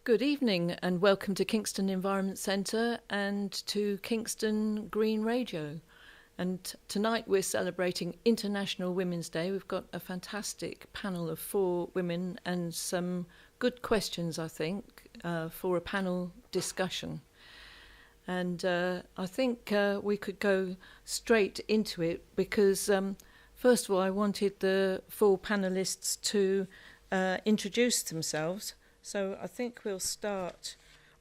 Good evening and welcome to Kingston Environment Centre and to Kingston Green Radio. And tonight we're celebrating International Women's Day. We've got a fantastic panel of 4 women and some good questions, I think, for a panel discussion. And I think we could go straight into it because, first of all, I wanted the 4 panellists to introduce themselves. So I think we'll start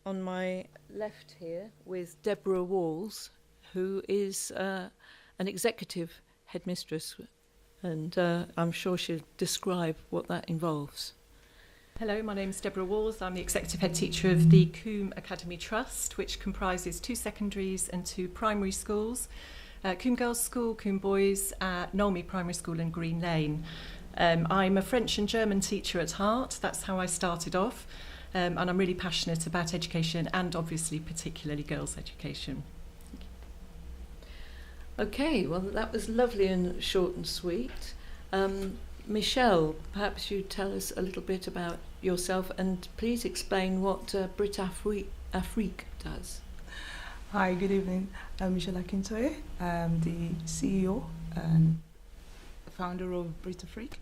on my left here with Deborah Walls, who is an executive headmistress, and I'm sure she'll describe what that involves. Hello, my name is Deborah Walls. I'm the executive head teacher of the Coombe Academy Trust, which comprises 2 secondaries and 2 primary schools, Coombe Girls' School, Coombe Boys, Nolme Primary School and Green Lane. I'm a French and German teacher at heart. That's how I started off. And I'm really passionate about education and obviously particularly girls' education. Okay, well, that was lovely and short and sweet. Michelle, perhaps you tell us a little bit about yourself and please explain what BRITAFRIQUE does. Hi, good evening. I'm Michelle Akintoye. I'm the CEO and founder of BRITAFRIQUE.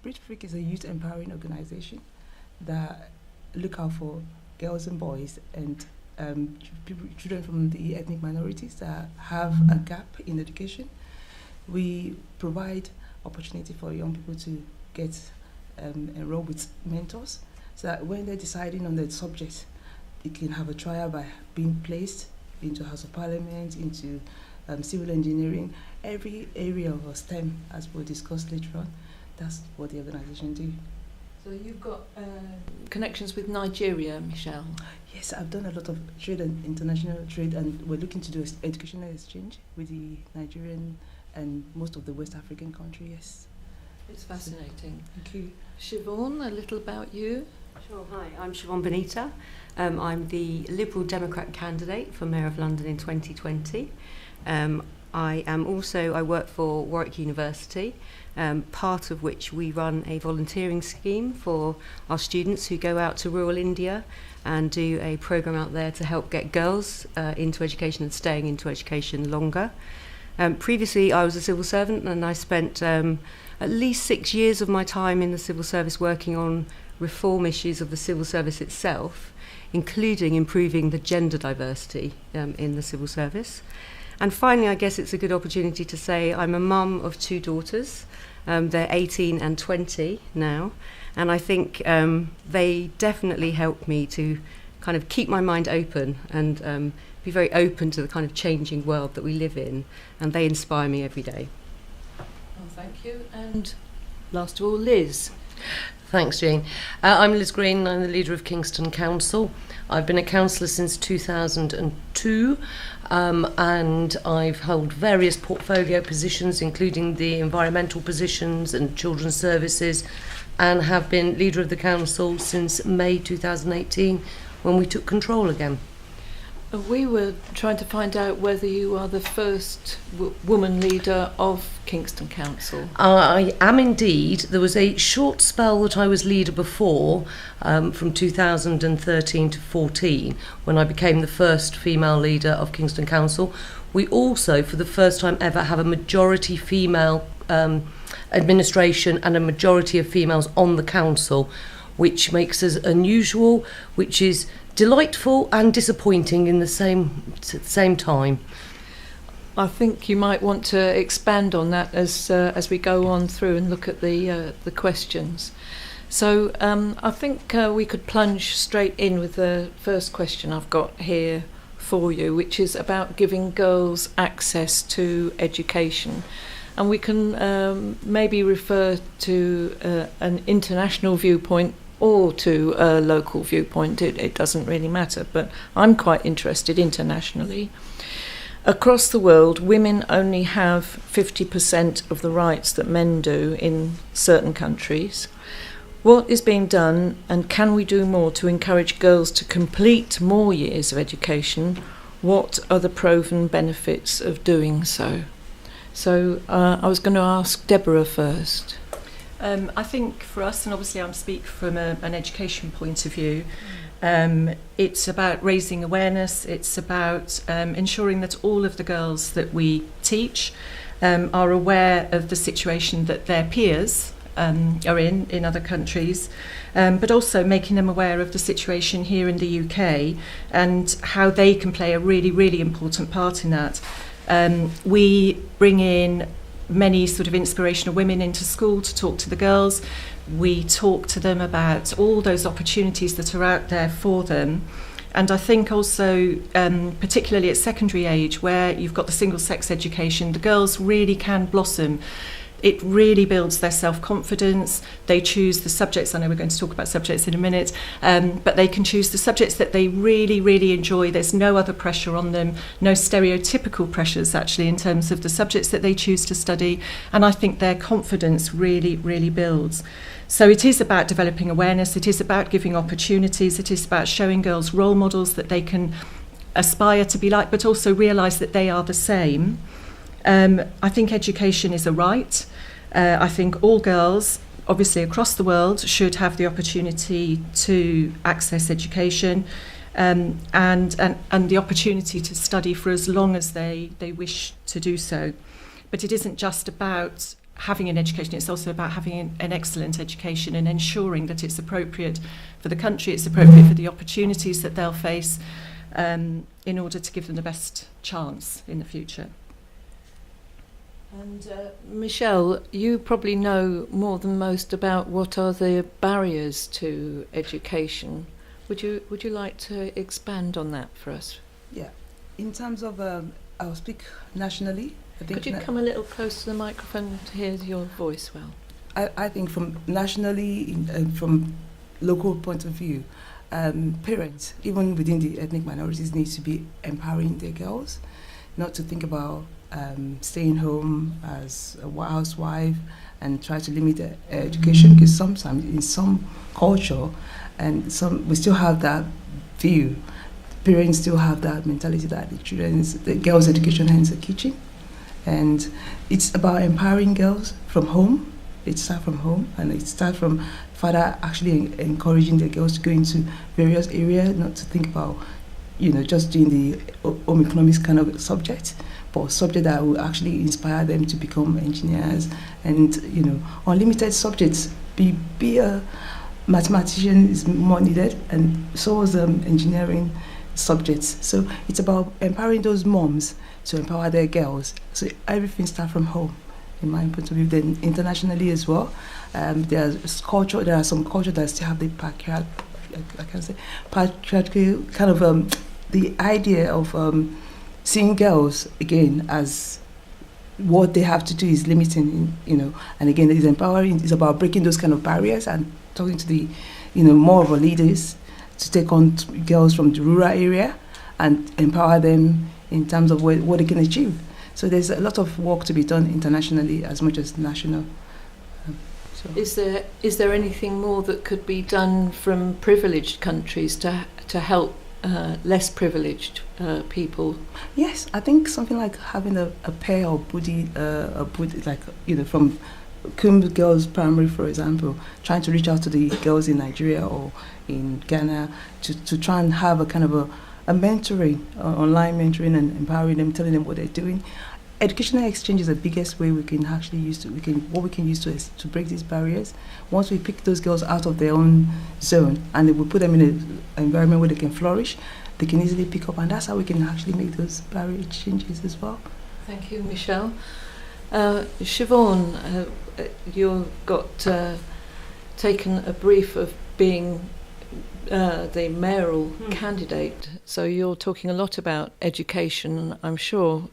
BRITAFRIQUE is a youth empowering organization that look out for girls and boys and children from the ethnic minorities that have a gap in education. We provide opportunity for young people to get enrolled with mentors so that when they're deciding on the subject, they can have a trial by being placed into House of Parliament, into civil engineering, every area of STEM, as we'll discuss later on. That's what the organisation do. So you've got connections with Nigeria, Michelle? Yes, I've done a lot of trade and international trade, and we're looking to do educational exchange with the Nigerian and most of the West African countries, yes. It's fascinating. Thank you. Siobhan, a little about you. Sure, hi, I'm Siobhan Benita. I'm the Liberal Democrat candidate for Mayor of London in 2020. I work for Warwick University, part of which we run a volunteering scheme for our students who go out to rural India and do a programme out there to help get girls into education and staying into education longer. Previously, I was a civil servant and I spent at least 6 years of my time in the civil service working on reform issues of the civil service itself, including improving the gender diversity in the civil service. And finally, I guess it's a good opportunity to say I'm a mum of 2 daughters. They're 18 and 20 now. And I think they definitely help me to kind of keep my mind open and be very open to the kind of changing world that we live in. And they inspire me every day. Oh, thank you. And last of all, Liz. Thanks, Jane. I'm Liz Green. I'm the leader of Kingston Council. I've been a councillor since 2002, and I've held various portfolio positions, including the environmental positions and children's services, and have been leader of the council since May 2018, when we took control again. We were trying to find out whether you are the first woman leader of Kingston Council. I am indeed. There was a short spell that I was leader before, from 2013 to 14, when I became the first female leader of Kingston Council. We also, for the first time ever, have a majority female administration and a majority of females on the council, which makes us unusual, which is delightful and disappointing in the same time. I think you might want to expand on that as we go on through and look at the questions. So I think we could plunge straight in with the first question I've got here for you, which is about giving girls access to education. And we can maybe refer to an international viewpoint or to a local viewpoint. It doesn't really matter, but I'm quite interested internationally. Across the world, women only have 50% of the rights that men do in certain countries. What is being done, and can we do more to encourage girls to complete more years of education? What are the proven benefits of doing so? So I was going to ask Deborah first. I think for us, and obviously I'm speaking from an education point of view, It's about raising awareness. It's about ensuring that all of the girls that we teach are aware of the situation that their peers are in other countries, but also making them aware of the situation here in the UK and how they can play a really, really important part in that. We bring in many sort of inspirational women into school to talk to the girls. We talk to them about all those opportunities that are out there for them. And I think also, particularly at secondary age, where you've got the single-sex education, the girls really can blossom. It really builds their self-confidence. They choose the subjects, I know we're going to talk about subjects in a minute, but they can choose the subjects that they really, really enjoy. There's no other pressure on them, no stereotypical pressures actually in terms of the subjects that they choose to study. And I think their confidence really, really builds. So it is about developing awareness, it is about giving opportunities, it is about showing girls role models that they can aspire to be like, but also realise that they are the same. I think education is a right. I think all girls, obviously across the world, should have the opportunity to access education and the opportunity to study for as long as they wish to do so. But it isn't just about having an education, it's also about having an excellent education and ensuring that it's appropriate for the country, it's appropriate for the opportunities that they'll face in order to give them the best chance in the future. And Michelle, you probably know more than most about what are the barriers to education. Would you like to expand on that for us? Yeah, in terms of, I'll speak nationally. I think Could you come a little closer to the microphone to hear your voice well? I think from nationally, from local point of view, parents, even within the ethnic minorities, need to be empowering their girls, not to think about staying home as a housewife and try to limit their education, because sometimes in some culture and we still have that view. Parents still have that mentality that the girls' education ends the kitchen, and it's about empowering girls from home. It starts from home, and it starts from father actually encouraging the girls to go into various areas, not to think about just doing the home economics kind of subject, but subject that will actually inspire them to become engineers and unlimited subjects. Be a mathematician is more needed, and so is engineering subjects. So it's about empowering those moms to empower their girls. So everything starts from home, in my point of view. Then internationally as well, there are some cultures that still have the patriarchal kind of the idea of seeing girls again as what they have to do is limiting, and again it's empowering. It's about breaking those kind of barriers and talking to the, more of our leaders to take on girls from the rural area and empower them in terms of what they can achieve. So there's a lot of work to be done internationally as much as national. Is there anything more that could be done from privileged countries to help less privileged people? Yes, I think something like having a pair or buddy, from Coombe Girls Primary, for example, trying to reach out to the girls in Nigeria or in Ghana to try and have a kind of a mentoring, online mentoring, and empowering them, telling them what they're doing. Educational exchange is the biggest way we can actually use to break these barriers. Once we pick those girls out of their own zone and we put them in an environment where they can flourish, they can easily pick up, and that's how we can actually make those barrier changes as well. Thank you, Michelle. Siobhan, you've got taken a brief of being the mayoral candidate, so you're talking a lot about education. I'm sure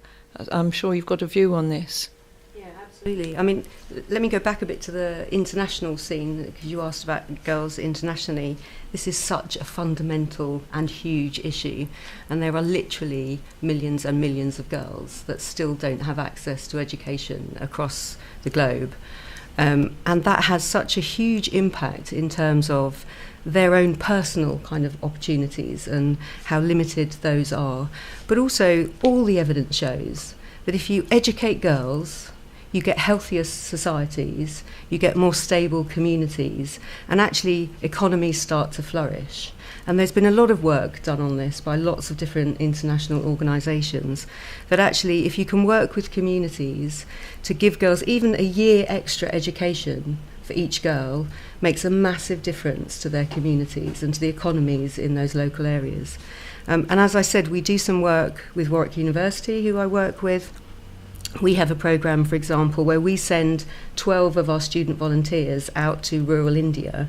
you've got a view on this. Yeah, absolutely. I mean, let me go back a bit to the international scene, because you asked about girls internationally. This is such a fundamental and huge issue, and there are literally millions and millions of girls that still don't have access to education across the globe. And that has such a huge impact in terms of their own personal kind of opportunities and how limited those are. But also, all the evidence shows that if you educate girls, you get healthier societies, you get more stable communities, and actually economies start to flourish. And there's been a lot of work done on this by lots of different international organisations, that actually if you can work with communities to give girls even a year extra education for each girl, makes a massive difference to their communities and to the economies in those local areas. And as I said, we do some work with Warwick University, who I work with. We have a programme, for example, where we send 12 of our student volunteers out to rural India.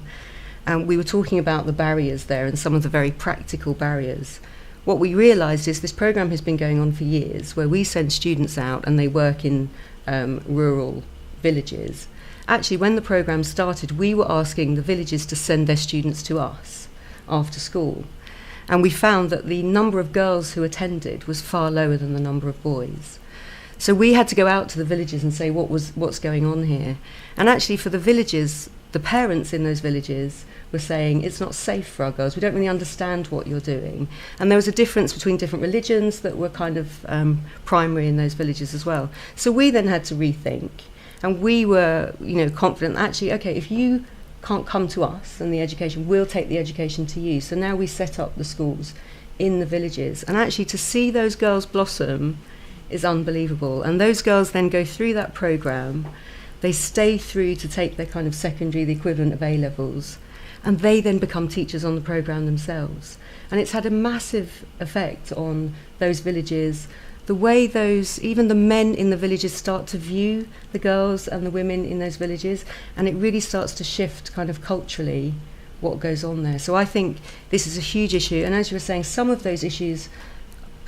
And we were talking about the barriers there and some of the very practical barriers. What we realised is this programme has been going on for years, where we send students out and they work in rural villages. Actually, when the programme started, we were asking the villages to send their students to us after school. And we found that the number of girls who attended was far lower than the number of boys. So we had to go out to the villages and say what's going on here. And actually for the villages, the parents in those villages were saying it's not safe for our girls, we don't really understand what you're doing. And there was a difference between different religions that were kind of primary in those villages as well. So we then had to rethink, and we were confident actually, okay, if you can't come to us and the education, we'll take the education to you. So now we set up the schools in the villages, and actually to see those girls blossom is unbelievable. And those girls then go through that programme, they stay through to take their kind of secondary, the equivalent of A-levels, and they then become teachers on the programme themselves. And it's had a massive effect on those villages, the way even the men in the villages start to view the girls and the women in those villages, and it really starts to shift kind of culturally what goes on there. So I think this is a huge issue, and as you were saying, some of those issues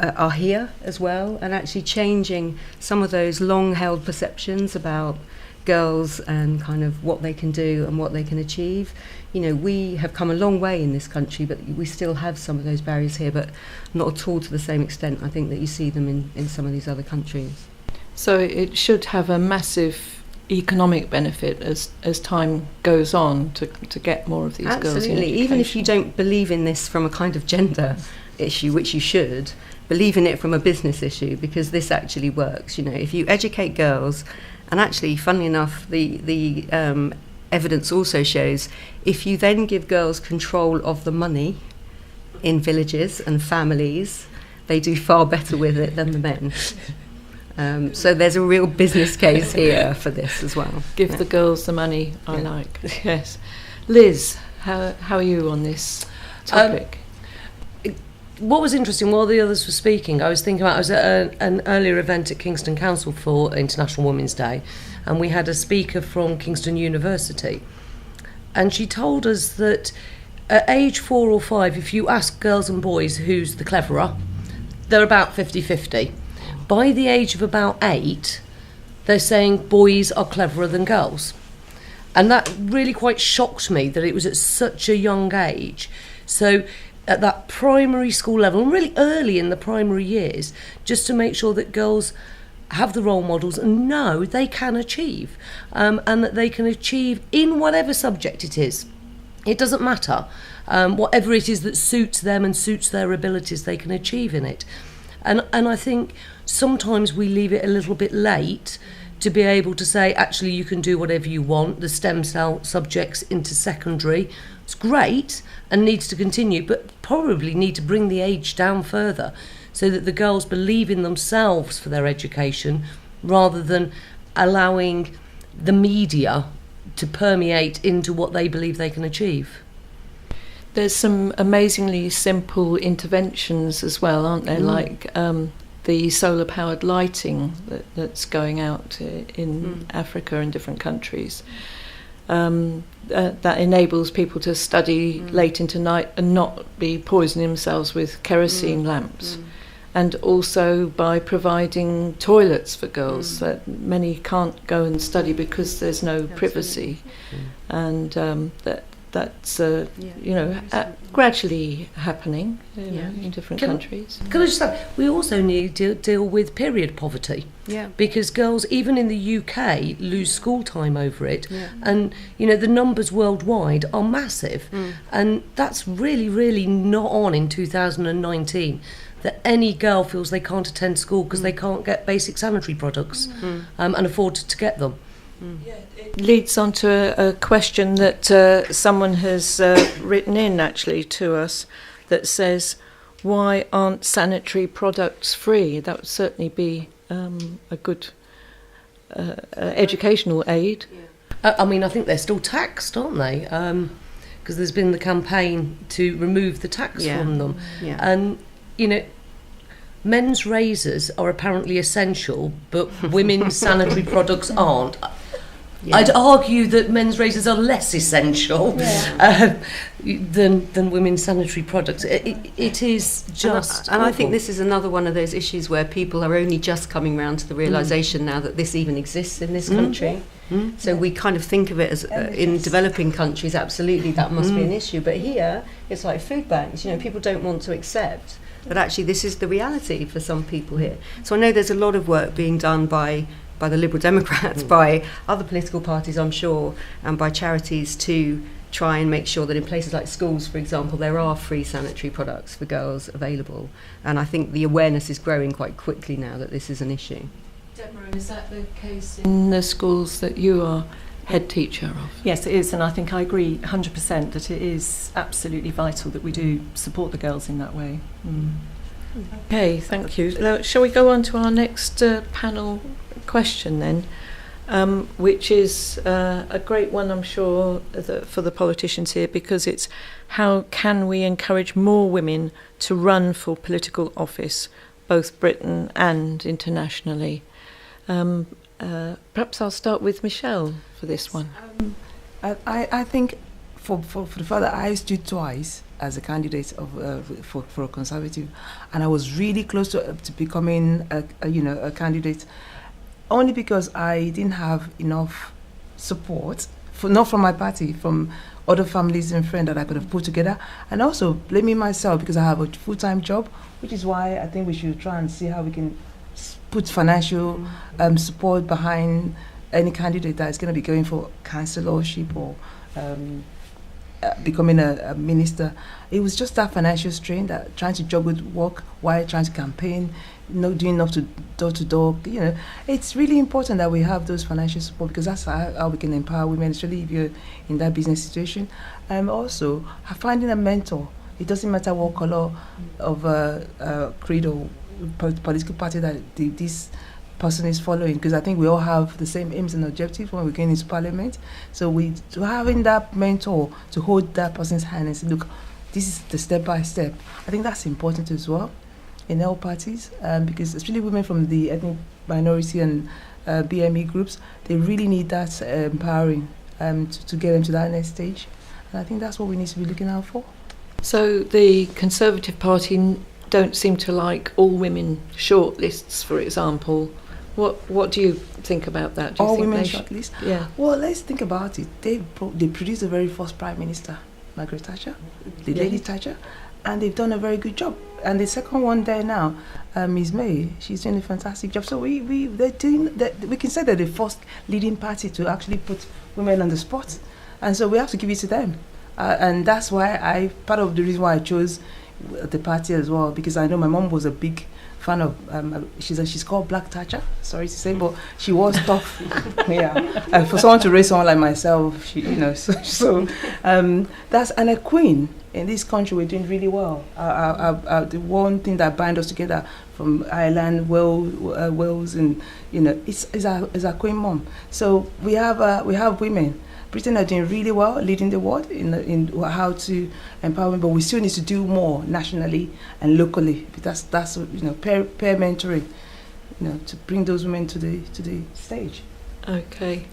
are here as well, and actually changing some of those long-held perceptions about girls and kind of what they can do and what they can achieve. We have come a long way in this country, but we still have some of those barriers here, but not at all to the same extent, I think, that you see them in some of these other countries. So it should have a massive economic benefit as time goes on to get more of these girls in education. Absolutely, even if you don't believe in this from a kind of gender issue, which you should, believe in it from a business issue, because this actually works. If you educate girls, and actually, funnily enough, the evidence also shows if you then give girls control of the money in villages and families, they do far better with it than the men. So there's a real business case here for this as well. Give the girls the money, I like. Yes. Liz, how are you on this topic? What was interesting, while the others were speaking, I was thinking about, I was at an earlier event at Kingston Council for International Women's Day, and we had a speaker from Kingston University, and she told us that at age 4 or 5, if you ask girls and boys who's the cleverer, they're about 50-50. By the age of about 8, they're saying boys are cleverer than girls. And that really quite shocked me, that it was at such a young age. So at that primary school level, and really early in the primary years, just to make sure that girls have the role models and know they can achieve, and that they can achieve in whatever subject it is. It doesn't matter. Whatever it is that suits them and suits their abilities, they can achieve in it. And I think sometimes we leave it a little bit late to be able to say, actually, you can do whatever you want. The stem cell subjects into secondary, it's great and needs to continue, but probably need to bring the age down further so that the girls believe in themselves for their education, rather than allowing the media to permeate into what they believe they can achieve. There's some amazingly simple interventions as well, aren't there? Like the solar-powered lighting that's going out in Africa and different countries. That enables people to study late into night and not be poisoning themselves with kerosene lamps. And also by providing toilets for girls that many can't go and study because there's no privacy. And that's gradually happening in different countries. Can I just say, we also need to deal with period poverty. Yeah. Because girls, even in the UK, lose school time over it. Yeah. And, the numbers worldwide are massive. And that's really, really not on in 2019. that any girl feels they can't attend school because they can't get basic sanitary products and afford to get them. Yeah, it leads on to a question that someone has written in actually to us that says, why aren't sanitary products free? That would certainly be a good educational aid. I mean, I think they're still taxed, aren't they? Because there's been the campaign to remove the tax from them. Yeah. And, you know, men's razors are apparently essential, but women's sanitary products aren't. Yeah. I'd argue that men's razors are less essential than women's sanitary products. It is just... And I think this is another one of those issues where people are only just coming round to the realisation now that this even exists in this country. So we kind of think of it as in developing countries, absolutely that must be an issue. But here, it's like food banks. You know, people don't want to accept that actually this is the reality for some people here. So I know there's a lot of work being done by the Liberal Democrats, by other political parties, I'm sure, and by charities to try and make sure that in places like schools, for example, there are free sanitary products for girls available. And I think the awareness is growing quite quickly now that this is an issue. Deborah, is that the case in the schools that you are head teacher of? Yes, it is, and I think I agree 100% that it is absolutely vital that we do support the girls in that way. Okay, thank you. Now, shall we go on to our next panel question then, which is a great one, I'm sure, for the politicians here, because it's how can we encourage more women to run for political office, both Britain and internationally? Perhaps I'll start with Michelle for this one. I think for the fact that I stood twice as a candidate for a Conservative, and I was really close to becoming a candidate, only because I didn't have enough support, not from my party, from other families and friends that I could have put together, and also blaming myself because I have a full-time job, which is why I think we should try and see how we can put financial support behind any candidate that is going to be going for councillorship or becoming a minister. It was just that financial strain, that trying to juggle work while trying to campaign, not doing enough to door to door. You know, it's really important that we have those financial support, because that's how we can empower women, especially if you're in that business situation. Also, finding a mentor. It doesn't matter what color of creed or political party that this person is following, because I think we all have the same aims and objectives when we're going into parliament. So having that mentor to hold that person's hand and say, look, this is the step by step. I think that's important as well in all parties, because especially women from the ethnic minority and BME groups, they really need that empowering to get them to that next stage. And I think that's what we need to be looking out for. So the Conservative Party don't seem to like all women shortlists, for example. What do you think about that? Do you all think women shortlist? Yeah. Well, let's think about it. They produced the very first Prime Minister, Margaret Thatcher, the Lady Thatcher, and they've done a very good job. And the second one there now, Ms. May, she's doing a fantastic job. So they're doing that. We can say they're the first leading party to actually put women on the spot, and so we have to give it to them. And that's why part of the reason why I chose the party as well, because I know my mom was a big fan of she's called Black Thatcher, sorry to say, but she was tough. Yeah, for someone to raise someone like myself, so that's, and a queen in this country. We're doing really well. The one thing that binds us together from Ireland, Wales, and is our queen mom. So we have women. Britain are doing really well, leading the world in how to empower women, but we still need to do more nationally and locally. That's peer mentoring, to bring those women to the stage. Okay,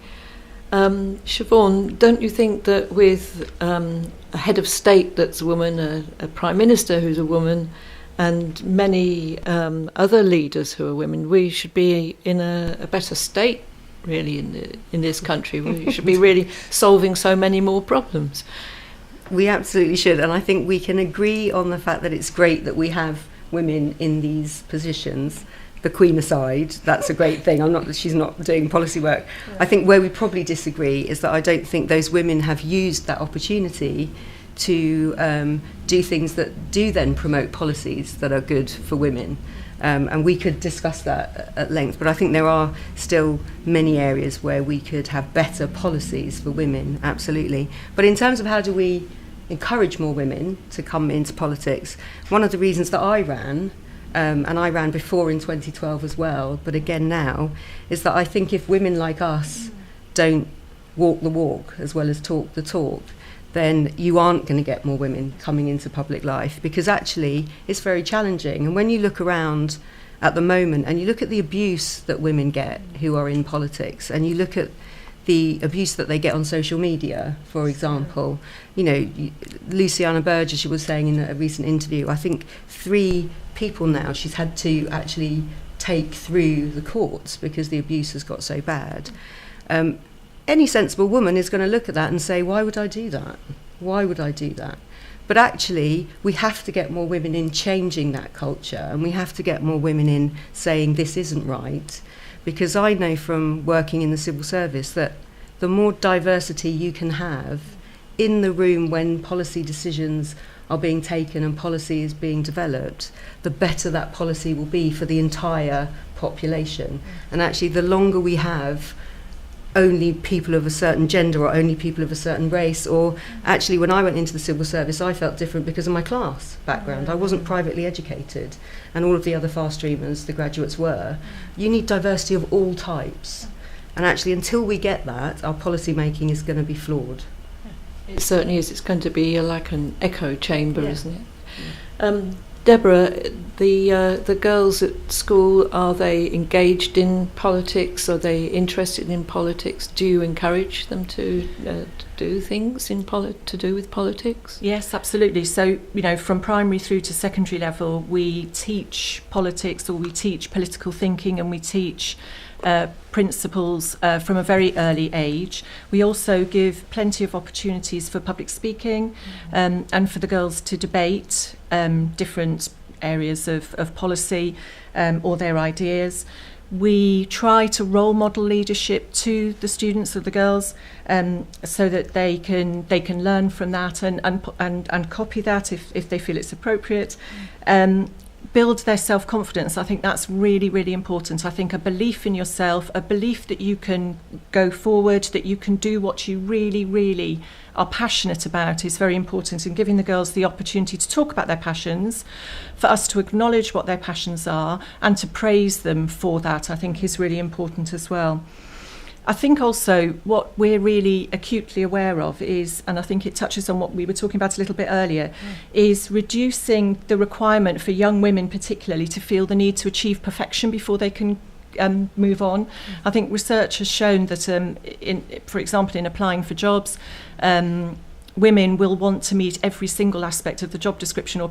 Siobhan, don't you think that with a head of state that's a woman, a prime minister who's a woman, and many other leaders who are women, we should be in a better state? Really, in this country, we should be really solving so many more problems. We absolutely should, and I think we can agree on the fact that it's great that we have women in these positions. The Queen aside, that's a great thing. She's not doing policy work. Yeah. I think where we probably disagree is that I don't think those women have used that opportunity to do things that do then promote policies that are good for women. And we could discuss that at length, but I think there are still many areas where we could have better policies for women, absolutely. But in terms of how do we encourage more women to come into politics, one of the reasons that I ran, and I ran before in 2012 as well, but again now, is that I think if women like us don't walk the walk as well as talk the talk, then you aren't going to get more women coming into public life, because actually it's very challenging. And when you look around at the moment and you look at the abuse that women get who are in politics, and you look at the abuse that they get on social media, for example, you know, Luciana Burgess, she was saying in a recent interview, I think 3 people now she's had to actually take through the courts because the abuse has got so bad. Any sensible woman is going to look at that and say, why would I do that? Why would I do that? But actually, we have to get more women in changing that culture, and we have to get more women in saying this isn't right. Because I know from working in the civil service that the more diversity you can have in the room when policy decisions are being taken and policy is being developed, the better that policy will be for the entire population. And actually, the longer we have only people of a certain gender or only people of a certain race, or actually when I went into the civil service I felt different because of my class background. I wasn't privately educated and all of the other fast streamers, the graduates, were. You need diversity of all types, and actually until we get that, our policy making is going to be flawed. It certainly is. It's going to be like an echo chamber, isn't it? Deborah, the girls at school, are they engaged in politics? Are they interested in politics? Do you encourage them to do things to do with politics? Yes, absolutely. So, you know, from primary through to secondary level, we teach politics, or we teach political thinking, and we teach principles from a very early age. We also give plenty of opportunities for public speaking, and for the girls to debate different areas of policy or their ideas. We try to role model leadership to the students, or the girls, so that they can learn from that and copy that if they feel it's appropriate. Build their self-confidence. I think that's really, really important. I think a belief in yourself, a belief that you can go forward, that you can do what you really, really are passionate about, is very important, and giving the girls the opportunity to talk about their passions, for us to acknowledge what their passions are and to praise them for that, I think is really important as well. I think also what we're really acutely aware of is, and I think it touches on what we were talking about a little bit earlier, is reducing the requirement for young women particularly to feel the need to achieve perfection before they can move on. I think research has shown that, for example, in applying for jobs, women will want to meet every single aspect of the job description or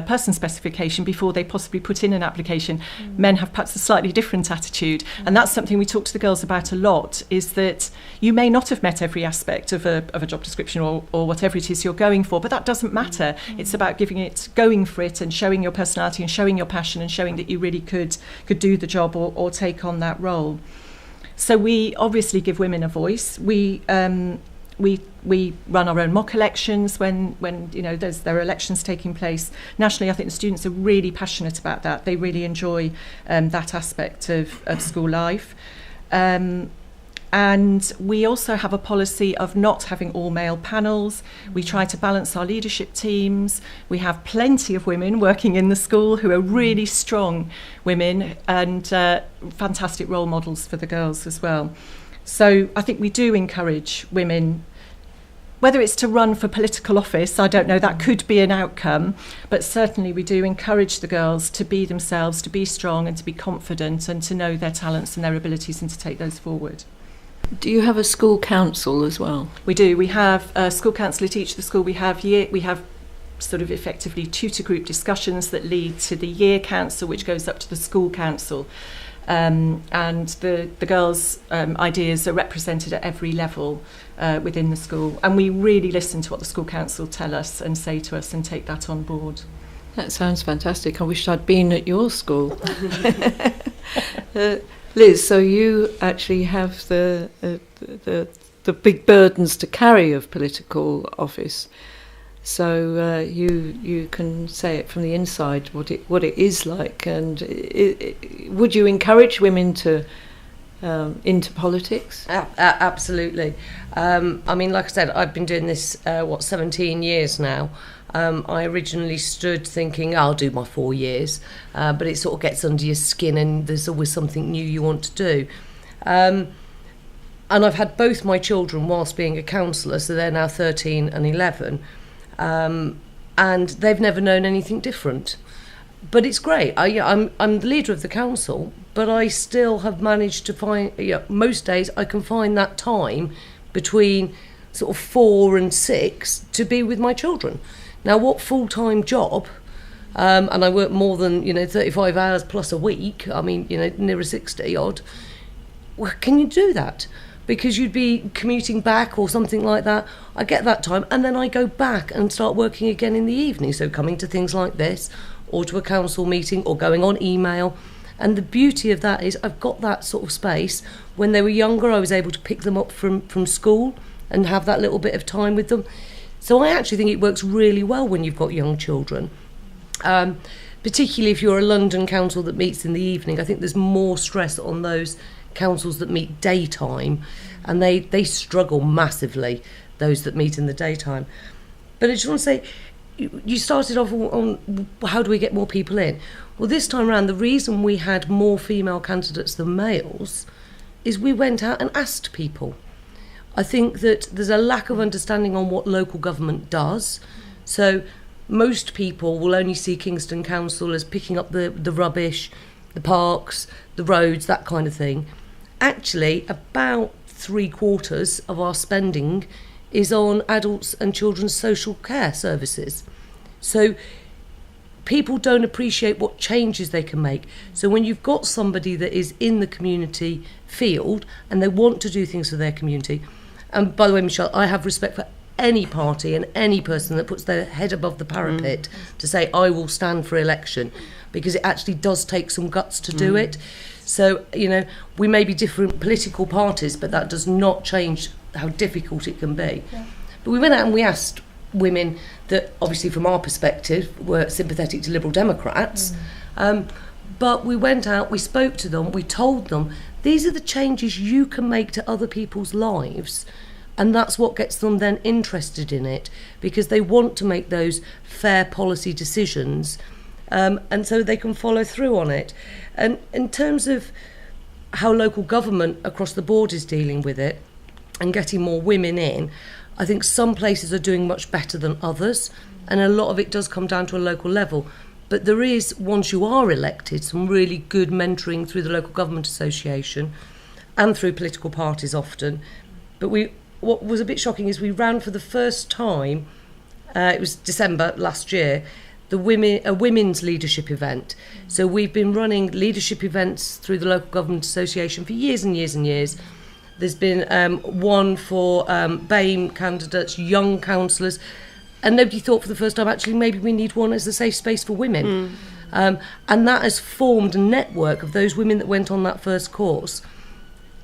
person specification before they possibly put in an application. Men have perhaps a slightly different attitude, and that's something we talk to the girls about a lot, is that you may not have met every aspect of a job description or whatever it is you're going for, but that doesn't matter. It's about going for it and showing your personality and showing your passion and showing that you really could do the job or take on that role. So we obviously give women a voice. We run our own mock elections when you know there are elections taking place nationally. I think the students are really passionate about that. They really enjoy that aspect of school life. And we also have a policy of not having all male panels. We try to balance our leadership teams. We have plenty of women working in the school who are really strong women and fantastic role models for the girls as well. So I think we do encourage women, whether it's to run for political office, I don't know, that could be an outcome, but certainly we do encourage the girls to be themselves, to be strong and to be confident and to know their talents and their abilities and to take those forward. Do you have a school council as well? We do. We have a school council at each of the school. We have sort of effectively tutor group discussions that lead to the year council, which goes up to the school council. And the girls' ideas are represented at every level within the school, and we really listen to what the school council tell us and say to us and take that on board. That sounds fantastic. I wish I'd been at your school. Liz, so you actually have the big burdens to carry of political office. So you can say it from the inside what it is like. And would you encourage women to into politics? Absolutely. I mean, like I said, I've been doing this 17 years now. I originally stood thinking I'll do my 4 years, but it sort of gets under your skin, and there's always something new you want to do. And I've had both my children whilst being a councillor, so they're now 13 and 11. And they've never known anything different. But it's great. I'm the leader of the council, but I still have managed to find, most days I can find that time between sort of 4 and 6 to be with my children. Now, what full-time job, and I work more than, 35 hours plus a week, I mean, nearer 60 odd, well, can you do that? Because you'd be commuting back or something like that. I get that time, and then I go back and start working again in the evening. So coming to things like this, or to a council meeting, or going on email. And the beauty of that is I've got that sort of space. When they were younger, I was able to pick them up from school and have that little bit of time with them. So I actually think it works really well when you've got young children. Particularly if you're a London council that meets in the evening. I think there's more stress on those councils that meet daytime, and they struggle massively, those that meet in the daytime. But I just want to say, you started off on how do we get more people in? Well, this time around, the reason we had more female candidates than males is we went out and asked people. I think that there's a lack of understanding on what local government does. So most people will only see Kingston Council as picking up the rubbish, the parks, the roads, that kind of thing. Actually, about 3/4 of our spending is on adults and children's social care services. So people don't appreciate what changes they can make. So when you've got somebody that is in the community field and they want to do things for their community, and by the way, Michelle, I have respect for any party and any person that puts their head above the parapet to say, I will stand for election, because it actually does take some guts to do it. So, we may be different political parties, but that does not change how difficult it can be. Yeah. But we went out and we asked women that, obviously from our perspective, were sympathetic to Liberal Democrats. But we went out, we spoke to them, we told them, these are the changes you can make to other people's lives. And that's what gets them then interested in it, because they want to make those fair policy decisions, and so they can follow through on it. And in terms of how local government across the board is dealing with it and getting more women in, I think some places are doing much better than others, and a lot of it does come down to a local level. But there is, once you are elected, some really good mentoring through the Local Government Association and through political parties often. But what was a bit shocking is we ran for the first time, it was December last year, a women's leadership event. So we've been running leadership events through the Local Government Association for years and years and years. There's been one for BAME candidates, young councillors, and nobody thought for the first time, actually, maybe we need one as a safe space for women. And that has formed a network of those women that went on that first course.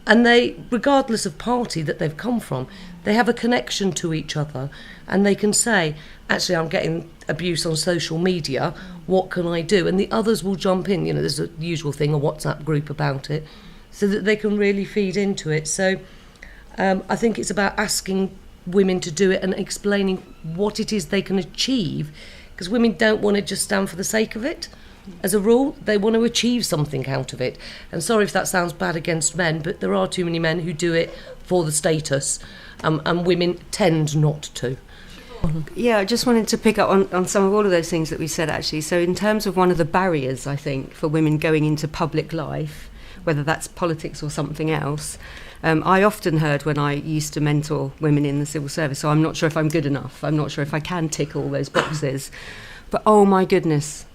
And they, regardless of party that they've come from, they have a connection to each other, and they can say, actually, I'm getting abuse on social media, what can I do? And the others will jump in. There's a usual thing, a WhatsApp group about it, so that they can really feed into it. So I think it's about asking women to do it and explaining what it is they can achieve, because women don't want to just stand for the sake of it. As a rule, they want to achieve something out of it. And sorry if that sounds bad against men, but there are too many men who do it for the status, and women tend not to. Yeah, I just wanted to pick up on some of all of those things that we said, actually. So in terms of one of the barriers, I think, for women going into public life, whether that's politics or something else, I often heard when I used to mentor women in the civil service, so I'm not sure if I'm good enough, I'm not sure if I can tick all those boxes, but oh my goodness,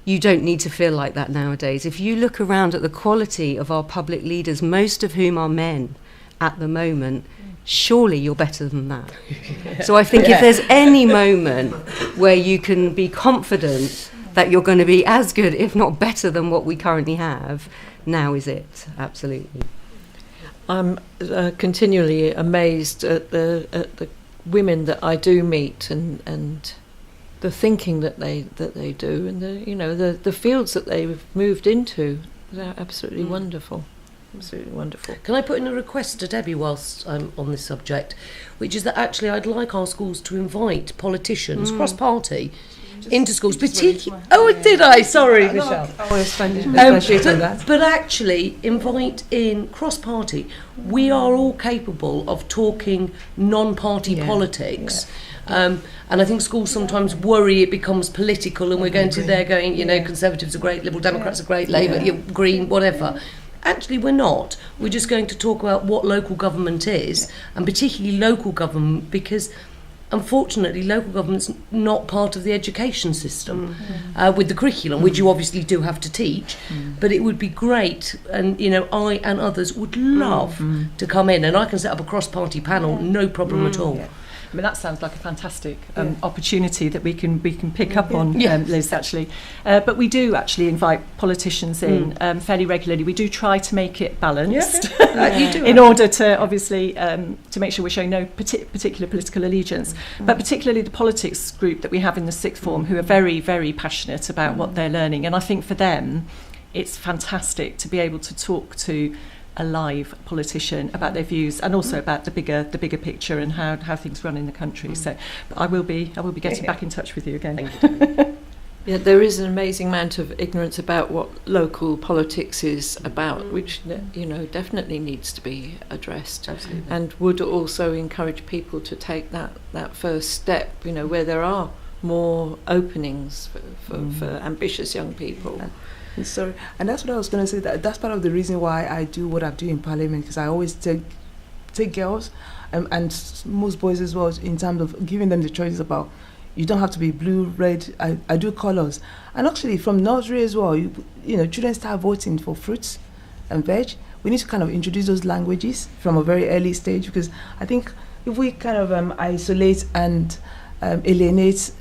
you don't need to feel like that nowadays. If you look around at the quality of our public leaders, most of whom are men at the moment, surely you're better than that. So I think if there's any moment where you can be confident that you're going to be as good, if not better than what we currently have, now is it, absolutely. I'm continually amazed at the women that I do meet and the thinking that they do, and the fields that they've moved into, they're absolutely wonderful. Absolutely wonderful. Can I put in a request to Debbie whilst I'm on this subject, which is that actually I'd like our schools to invite politicians, cross-party, into schools, particularly. Oh, did I? Sorry, Michelle. But actually, invite in cross-party. We are all capable of talking non-party politics. And I think schools sometimes worry it becomes political, and we're going to there going, Conservatives are great, Liberal Democrats are great, Labour, Green, whatever. Actually, we're not. We're just going to talk about what local government is, and particularly local government, because unfortunately local government's not part of the education system with the curriculum, which you obviously do have to teach, but it would be great, and I and others would love to come in, and I can set up a cross-party panel, no problem at all. I mean, that sounds like a fantastic opportunity that we can pick up on, Liz, actually. But we do actually invite politicians in fairly regularly. We do try to make it balanced in order to, obviously, to make sure we're showing no particular political allegiance. But particularly the politics group that we have in the sixth form, who are very, very passionate about what they're learning. And I think for them, it's fantastic to be able to talk to a live politician about their views, and also about the bigger picture and how things run in the country. So but I will be getting back in touch with you again. Yeah, there is an amazing amount of ignorance about what local politics is about, which definitely needs to be addressed. Absolutely. And would also encourage people to take that first step, where there are more openings for ambitious young people. Sorry, and that's what I was going to say. That's part of the reason why I do what I do in Parliament, because I always take girls and most boys as well, in terms of giving them the choices about, you don't have to be blue, red. I do colours, and actually from nursery as well. Children start voting for fruits and veg. We need to kind of introduce those languages from a very early stage, because I think if we kind of isolate and alienate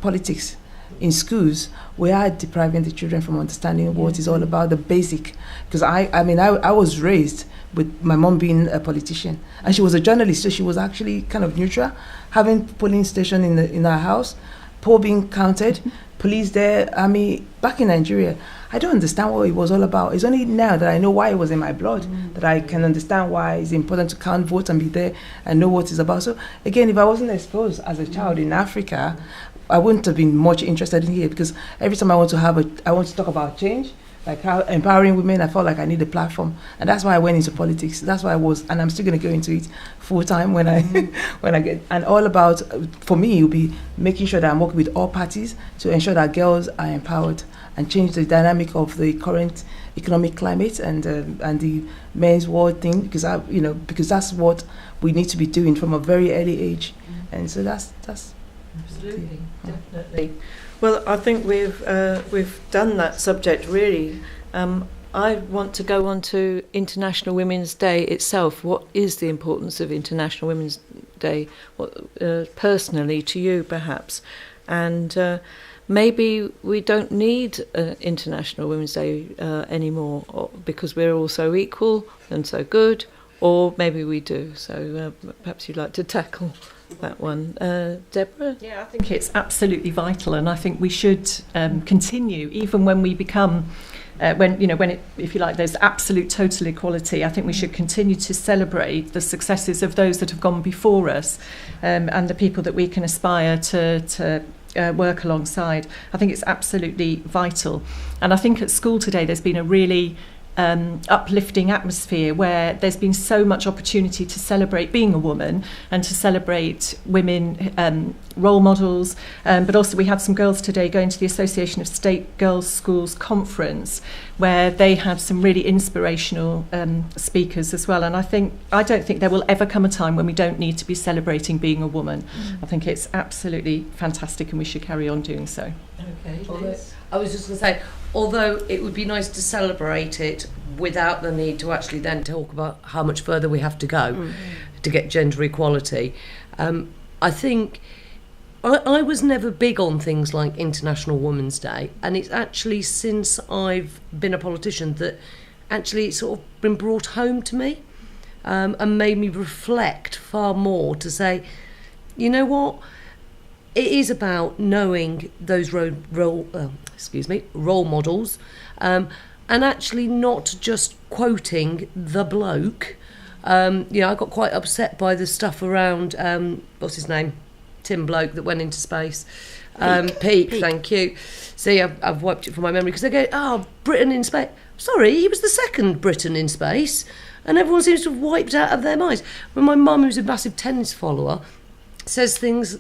politics in schools, we are depriving the children from understanding what it's all about, the basic. Because I was raised with my mom being a politician, and she was a journalist, so she was actually kind of neutral, having polling station in our house, poll being counted, police there, army. Back in Nigeria, I don't understand what it was all about. It's only now that I know why it was in my blood, that I can understand why it's important to count votes and be there and know what it's about. So again, if I wasn't exposed as a child in Africa, I wouldn't have been much interested in here, because every time I want to talk about change, like how empowering women, I felt like I need a platform, and that's why I went into politics. That's why I was, and I'm still going to go into it full time when I get. And all about, for me, it will be making sure that I'm working with all parties to ensure that girls are empowered and change the dynamic of the current economic climate and the men's world thing, because that's what we need to be doing from a very early age, and so that's. Absolutely, definitely. Well, I think we've done that subject really. I want to go on to International Women's Day itself. What is the importance of International Women's Day, personally to you, perhaps? And maybe we don't need International Women's Day anymore, because we're all so equal and so good, or maybe we do. So perhaps you'd like to tackle that one, Deborah. Yeah, I think it's absolutely vital, and I think we should continue even when we become, if you like, there's absolute total equality. I think we should continue to celebrate the successes of those that have gone before us, and the people that we can aspire to work alongside. I think it's absolutely vital, and I think at school today there's been a really uplifting atmosphere where there's been so much opportunity to celebrate being a woman and to celebrate women role models, but also we had some girls today going to the Association of State Girls Schools conference where they had some really inspirational speakers as well, and I don't think there will ever come a time when we don't need to be celebrating being a woman. I think it's absolutely fantastic, and we should carry on doing so. Okay, I was just going to say, although it would be nice to celebrate it without the need to actually then talk about how much further we have to go to get gender equality. I think I was never big on things like International Women's Day, and it's actually since I've been a politician that actually it's sort of been brought home to me and made me reflect far more to say, you know what? It is about knowing those role models, and actually not just quoting the bloke. I got quite upset by the stuff around what's his name, Tim bloke that went into space. Peake, thank you. See, I've wiped it from my memory because they go, Britain in space. Sorry, he was the second Briton in space, and everyone seems to have wiped out of their minds. When my mum, who's a massive tennis follower, says things,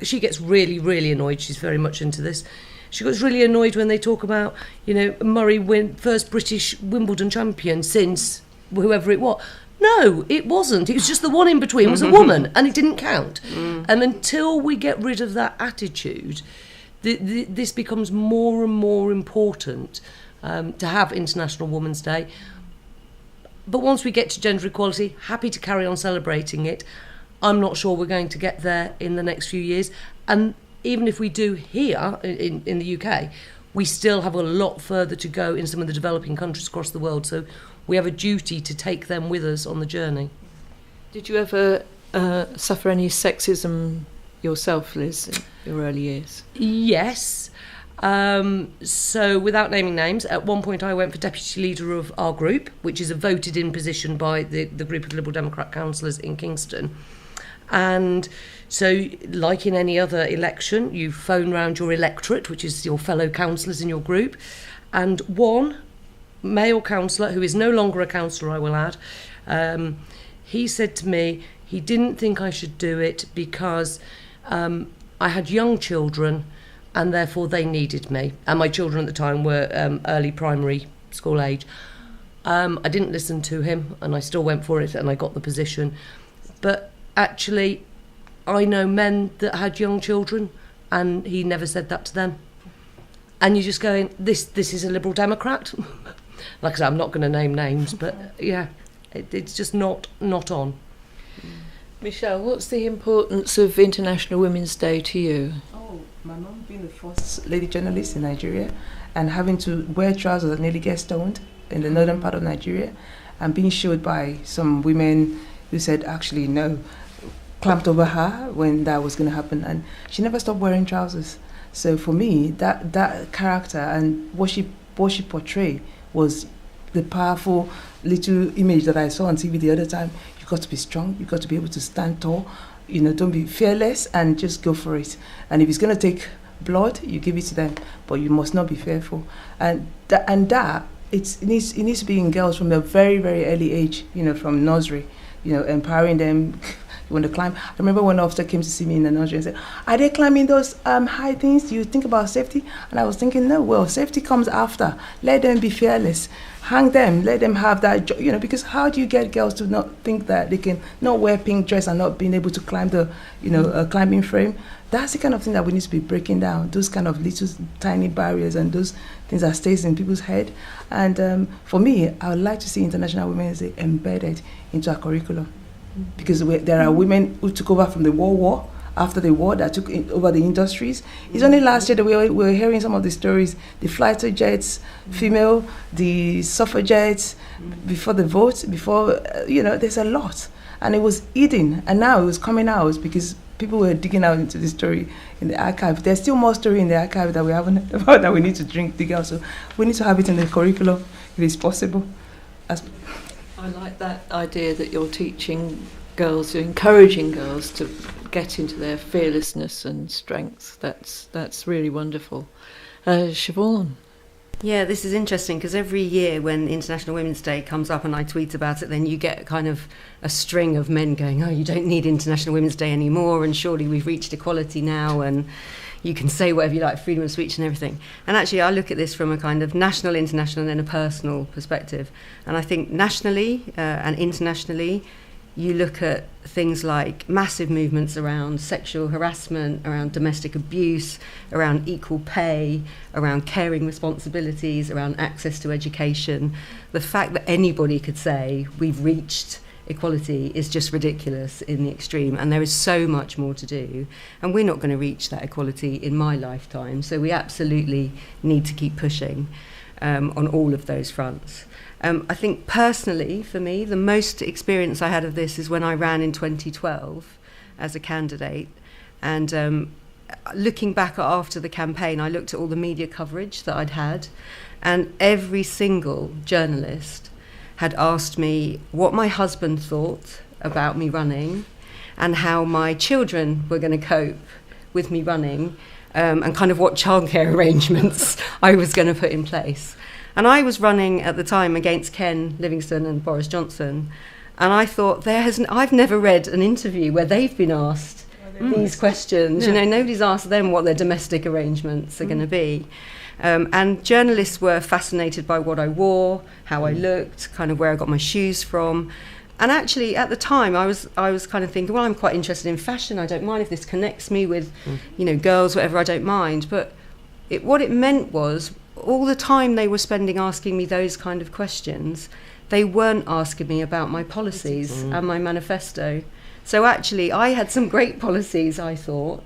she gets really, really annoyed. She's very much into this. She gets really annoyed when they talk about, Murray first British Wimbledon champion since whoever it was. No, it wasn't. It was just the one in between was a woman, and it didn't count. And until we get rid of that attitude, this becomes more and more important to have International Women's Day. But once we get to gender equality, happy to carry on celebrating it. I'm not sure we're going to get there in the next few years. And even if we do here in the UK, we still have a lot further to go in some of the developing countries across the world. So we have a duty to take them with us on the journey. Did you ever suffer any sexism yourself, Liz, in your early years? Yes. So without naming names, at one point I went for deputy leader of our group, which is a voted in position by the group of Liberal Democrat councillors in Kingston. And so, like in any other election, you phone round your electorate, which is your fellow councillors in your group, and one male councillor, who is no longer a councillor, I will add, he said to me he didn't think I should do it because I had young children and therefore they needed me. And my children at the time were early primary school age. I didn't listen to him and I still went for it and I got the position. But actually, I know men that had young children and he never said that to them. And you're just going, this is a Liberal Democrat? Like I said, I'm not going to name names, but yeah, it's just not on. Michelle, what's the importance of International Women's Day to you? Oh, my mum being the first lady journalist in Nigeria and having to wear trousers and nearly get stoned in the northern part of Nigeria and being showed by some women who said actually no, clamped over her when that was going to happen, and she never stopped wearing trousers. So for me, that character and what she portrayed was the powerful little image that I saw on TV the other time. You got to be strong, you got to be able to stand tall, don't be fearless and just go for it. And if it's going to take blood, you give it to them, but you must not be fearful. And that it needs to be in girls from a very, very early age, from nursery, empowering them. You want to climb. I remember one officer came to see me in the nursery and said, "Are they climbing those high things? Do you think about safety?" And I was thinking, no, well, safety comes after. Let them be fearless. Hang them. Let them have that, because how do you get girls to not think that they can not wear pink dress and not being able to climb the, climbing frame? That's the kind of thing that we need to be breaking down. Those kind of little tiny barriers and those things that stays in people's head. And for me, I would like to see International Women's Day embedded into our curriculum. Because there are women who took over from the World War, after the war, that took over the industries. It's only last year that we were hearing some of the stories, the fighter jets, female, the suffragettes, before the vote, there's a lot. And it was hidden, and now it was coming out because people were digging out into the story in the archive. There's still more story in the archive that we haven't heard about that we need to dig out. So we need to have it in the curriculum if it's possible. I like that idea that you're teaching girls, you're encouraging girls to get into their fearlessness and strength. That's really wonderful. Siobhan? Yeah, this is interesting because every year when International Women's Day comes up and I tweet about it, then you get kind of a string of men going, "Oh, you don't need International Women's Day anymore, and surely we've reached equality now, and you can say whatever you like, freedom of speech and everything." And actually, I look at this from a kind of national, international, and then a personal perspective. And I think nationally and internationally, you look at things like massive movements around sexual harassment, around domestic abuse, around equal pay, around caring responsibilities, around access to education. The fact that anybody could say we've reached equality is just ridiculous in the extreme, and there is so much more to do, and we're not going to reach that equality in my lifetime, so we absolutely need to keep pushing on all of those fronts. I think personally, for me, the most experience I had of this is when I ran in 2012, as a candidate. And looking back after the campaign, I looked at all the media coverage that I'd had, and every single journalist had asked me what my husband thought about me running and how my children were going to cope with me running, and kind of what childcare arrangements I was going to put in place. And I was running at the time against Ken Livingstone and Boris Johnson, and I thought, I've never read an interview where they've been asked these questions. Yeah. Nobody's asked them what their domestic arrangements are going to be. And journalists were fascinated by what I wore, how I looked, kind of where I got my shoes from. And actually, at the time, I was kind of thinking, well, I'm quite interested in fashion. I don't mind if this connects me with, girls, whatever. I don't mind. But what it meant was, all the time they were spending asking me those kind of questions, they weren't asking me about my policies and my manifesto. So actually, I had some great policies, I thought,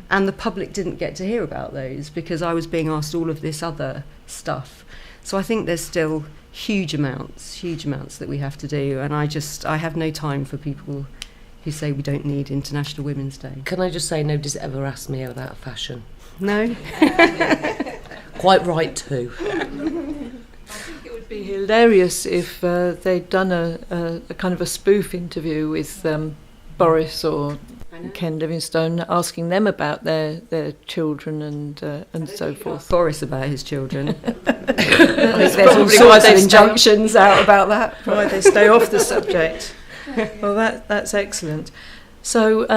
and the public didn't get to hear about those because I was being asked all of this other stuff. So I think there's still huge amounts that we have to do, and I have no time for people who say we don't need International Women's Day. Can I just say, nobody's ever asked me about fashion. No? Quite right too. I think it would be hilarious if they'd done a kind of a spoof interview with Boris or Ken Livingstone, asking them about their children and so forth. Boris about his children. There's all sorts of injunctions out about that. Why they stay off the subject. Well, that's excellent. So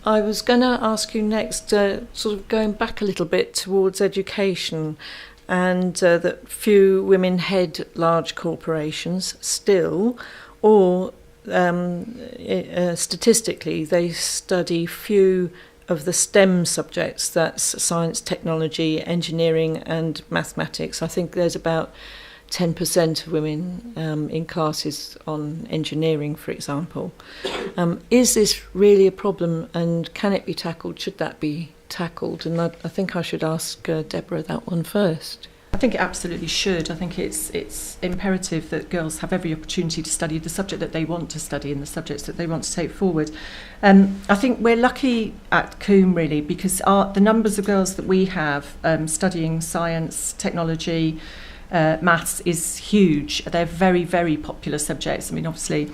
I was going to ask you next, sort of going back a little bit towards education, and that few women head large corporations still, or statistically they study few of the STEM subjects, that's science, technology, engineering and mathematics. I think there's about 10% of women in classes on engineering, for example. Is this really a problem, and can it be tackled? Should that be tackled? And I think I should ask Deborah that one first. I think it absolutely should. I think it's imperative that girls have every opportunity to study the subject that they want to study and the subjects that they want to take forward. I think we're lucky at Coombe, really, because the numbers of girls that we have studying science, technology, maths is huge. They're very, very popular subjects. I mean, obviously,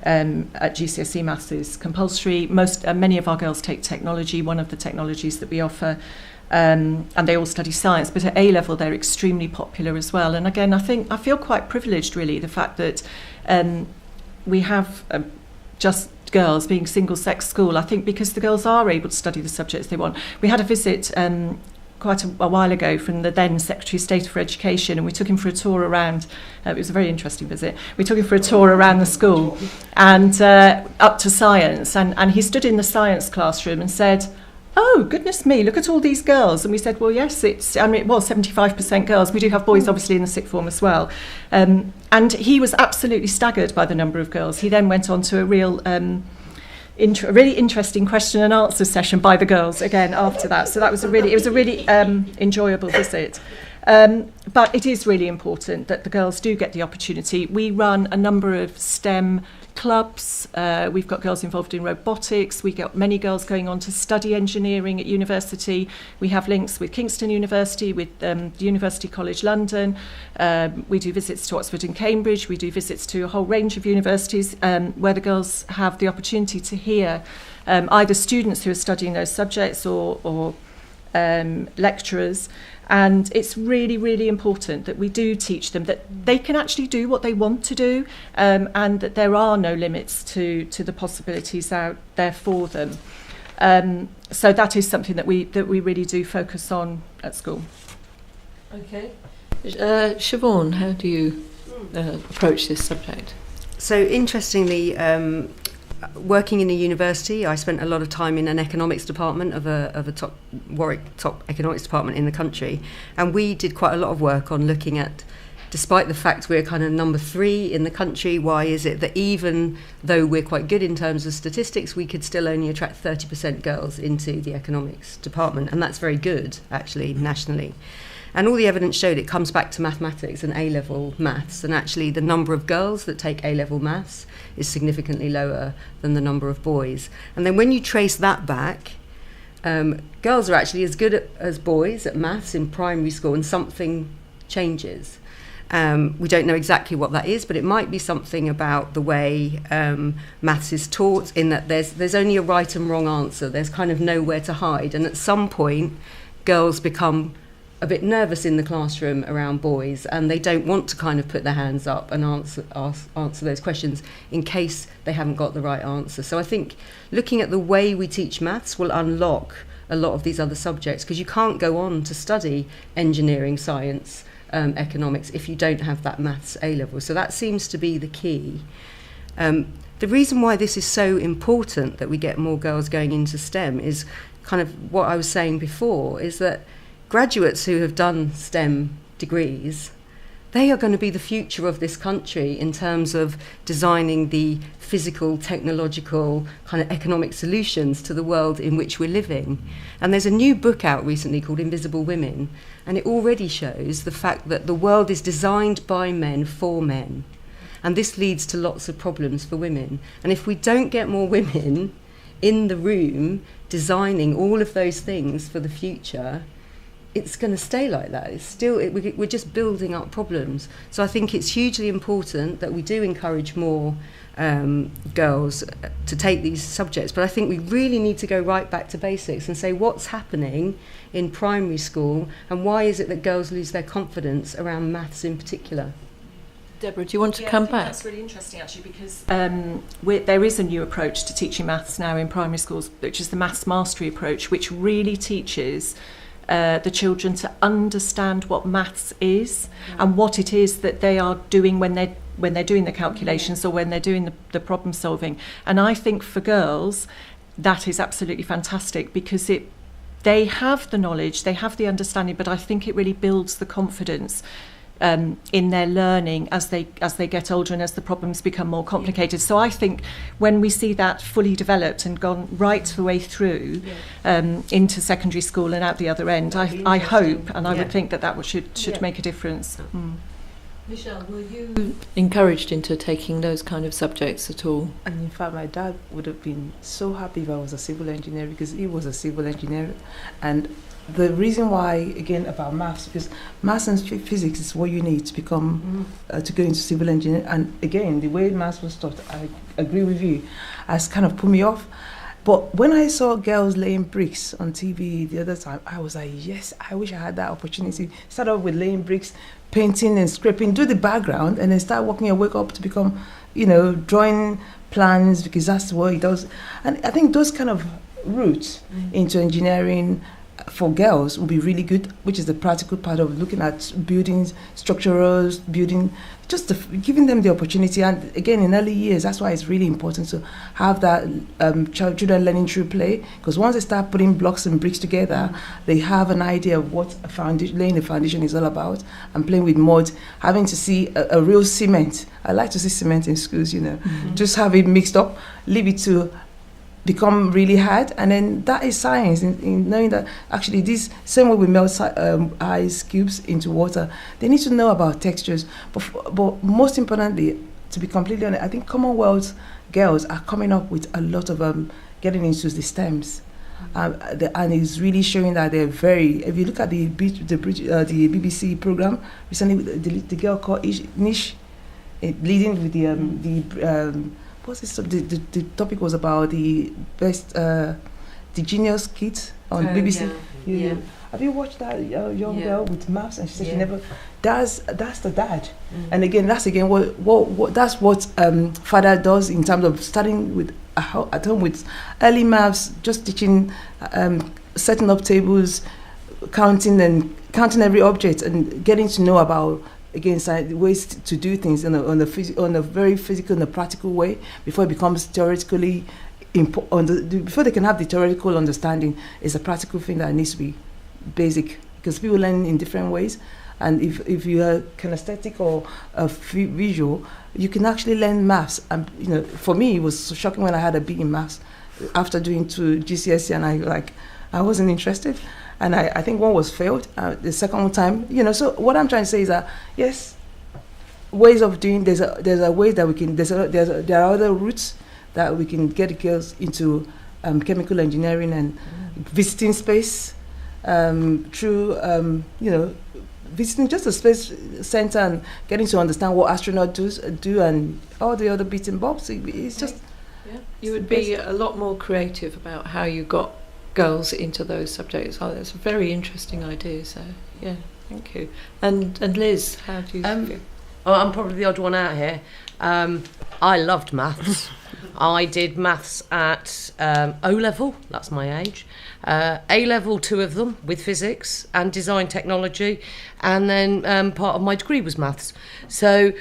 at GCSE maths is compulsory. Many of our girls take technology, one of the technologies that we offer, and they all study science. But at A level, they're extremely popular as well. And again, I feel quite privileged, really, the fact that we have just girls being single-sex school. I think because the girls are able to study the subjects they want. We had a visit quite a while ago from the then Secretary of State for Education, and we took him for a tour around. It was a very interesting visit. We took him for a tour around the school and up to science, and he stood in the science classroom and said, "Oh, goodness me, look at all these girls." And we said, well, yes, it was 75% girls. We do have boys, obviously, in the sixth form as well. And he was absolutely staggered by the number of girls. He then went on to a really interesting question and answer session by the girls again after that. So it was a really enjoyable visit. But it is really important that the girls do get the opportunity. We run a number of STEM clubs. We've got girls involved in robotics. We get many girls going on to study engineering at university. We have links with Kingston University, with the University College London. We do visits to Oxford and Cambridge. We do visits to a whole range of universities where the girls have the opportunity to hear either students who are studying those subjects or lecturers. And it's really, really important that we do teach them that they can actually do what they want to do, and that there are no limits to the possibilities out there for them. So that is something that we really do focus on at school. Okay. Siobhan, how do you approach this subject? So interestingly, working in a university, I spent a lot of time in an economics department of a top Warwick top economics department in the country, and we did quite a lot of work on looking at, despite the fact we're kind of number 3 in the country, why is it that even though we're quite good in terms of statistics, we could still only attract 30% girls into the economics department, and that's very good actually nationally. And all the evidence showed it comes back to mathematics and A-level maths, and actually the number of girls that take A-level maths is significantly lower than the number of boys. And then when you trace that back, girls are actually as good as boys at maths in primary school, and something changes. We don't know exactly what that is, but it might be something about the way maths is taught, in that there's only a right and wrong answer. There's kind of nowhere to hide. And at some point, girls become a bit nervous in the classroom around boys, and they don't want to kind of put their hands up and answer those questions in case they haven't got the right answer. So I think looking at the way we teach maths will unlock a lot of these other subjects, because you can't go on to study engineering, science, economics if you don't have that maths A-level. So that seems to be the key. The reason why this is so important that we get more girls going into STEM is kind of what I was saying before, is that graduates who have done STEM degrees, they are going to be the future of this country in terms of designing the physical, technological, kind of economic solutions to the world in which we're living. And there's a new book out recently called Invisible Women, and it already shows the fact that the world is designed by men for men. And this leads to lots of problems for women. And if we don't get more women in the room designing all of those things for the future, it's going to stay like that. It's still, we're just building up problems. So I think it's hugely important that we do encourage more girls to take these subjects. But I think we really need to go right back to basics and say what's happening in primary school, and why is it that girls lose their confidence around maths in particular. Deborah, do you want to come back? That's really interesting, actually, because there is a new approach to teaching maths now in primary schools, which is the maths mastery approach, which really teaches the children to understand what maths is and what it is that they are doing when they're doing the calculations or when they're doing the problem solving. And I think for girls that is absolutely fantastic, because they have the knowledge, they have the understanding, but I think it really builds the confidence in their learning as they get older and as the problems become more complicated. So I think when we see that fully developed and gone right the way through into secondary school and out the other end, I hope, and I would think that should make a difference. Michelle, were you encouraged into taking those kind of subjects at all? And in fact, my dad would have been so happy if I was a civil engineer, because he was a civil engineer. And the reason why, again, about maths, because maths and physics is what you need to become, to go into civil engineering. And again, the way maths was taught, I agree with you, has kind of put me off. But when I saw girls laying bricks on TV the other time, I was like, yes, I wish I had that opportunity. Start off with laying bricks, painting and scraping, do the background, and then start working your way up to become, drawing plans, because that's what it does. And I think those kind of routes into engineering for girls will be really good, which is the practical part of looking at buildings, structurals, building, just giving them the opportunity. And again, in early years, that's why it's really important to have that children learning through play, because once they start putting blocks and bricks together, they have an idea of what laying the foundation is all about, and playing with mud, having to see a real cement. I like to see cement in schools, just have it mixed up, leave it to become really hard, and then that is science in knowing that actually this same way we melt ice cubes into water, they need to know about textures. But most importantly, to be completely honest, I think Commonwealth girls are coming up with a lot of getting into the STEMs, and it's really showing that they're very. If you look at the BBC program recently, the girl called Nish, leading with the the topic was about the best, the Genius Kids on BBC. Have you watched that young girl with maths? And she said she never. That's the dad. And again, that's what that's what father does in terms of starting with at home with early maths, just teaching, setting up tables, counting every object, and getting to know about, again, ways to do things on a very physical and a practical way before it becomes theoretically before they can have the theoretical understanding. Is a practical thing that needs to be basic, because people learn in different ways, and if you are kinesthetic or visual, you can actually learn maths. And for me, it was so shocking when I had a B in maths after doing 2 GCSE, and I wasn't interested. And I think one was failed. The second time, so what I'm trying to say is that, yes, ways of doing, there's a way that we can, there are other routes that we can get the girls into chemical engineering and visiting space through, visiting just a space center and getting to understand what astronauts do and all the other bits and bobs. It's just... Yeah. You would be a lot more creative about how you got girls into those subjects. Oh, that's a very interesting idea. So, yeah, thank you. And Liz, how do you feel? Well, I'm probably the odd one out here. I loved maths. I did maths at O-level, that's my age. A-level, 2 of them, with physics and design technology. And then part of my degree was maths. So,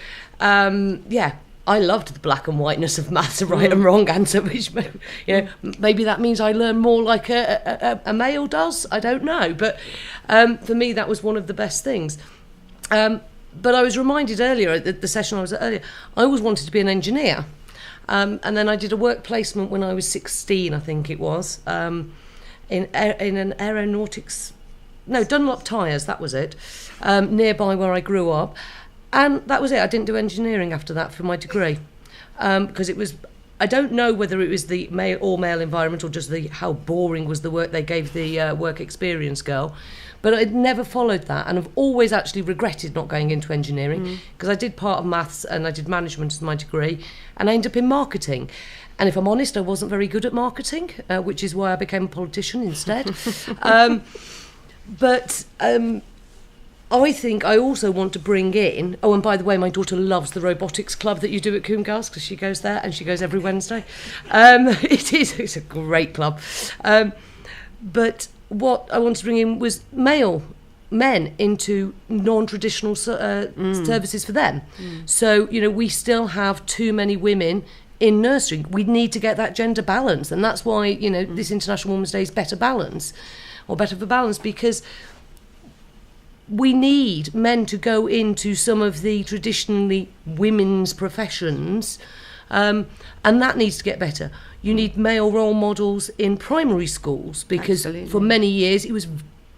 I loved the black and whiteness of maths, a right and wrong answer, which, maybe that means I learn more like a male does. I don't know. But for me, that was one of the best things. But I was reminded earlier, at the session I was at earlier, I always wanted to be an engineer. And then I did a work placement when I was 16, I think it was, in an aeronautics... No, Dunlop Tyres, that was it, nearby where I grew up. And that was it. I didn't do engineering after that for my degree. Because it was... I don't know whether it was the all-male environment or just how boring was the work they gave the work experience girl. But I'd never followed that, and I've always actually regretted not going into engineering, because I did part of maths and I did management as my degree, and I ended up in marketing. And if I'm honest, I wasn't very good at marketing, which is why I became a politician instead. But I think I also want to bring in... Oh, and by the way, my daughter loves the robotics club that you do at Coombe Girls, because she goes there, and she goes every Wednesday. It's a great club. But what I wanted to bring in was men into non-traditional services for them. So, we still have too many women in nursery. We need to get that gender balance, and that's why, this International Women's Day is better balance, or better for balance, because we need men to go into some of the traditionally women's professions, and that needs to get better. You need male role models in primary schools, because for many years it was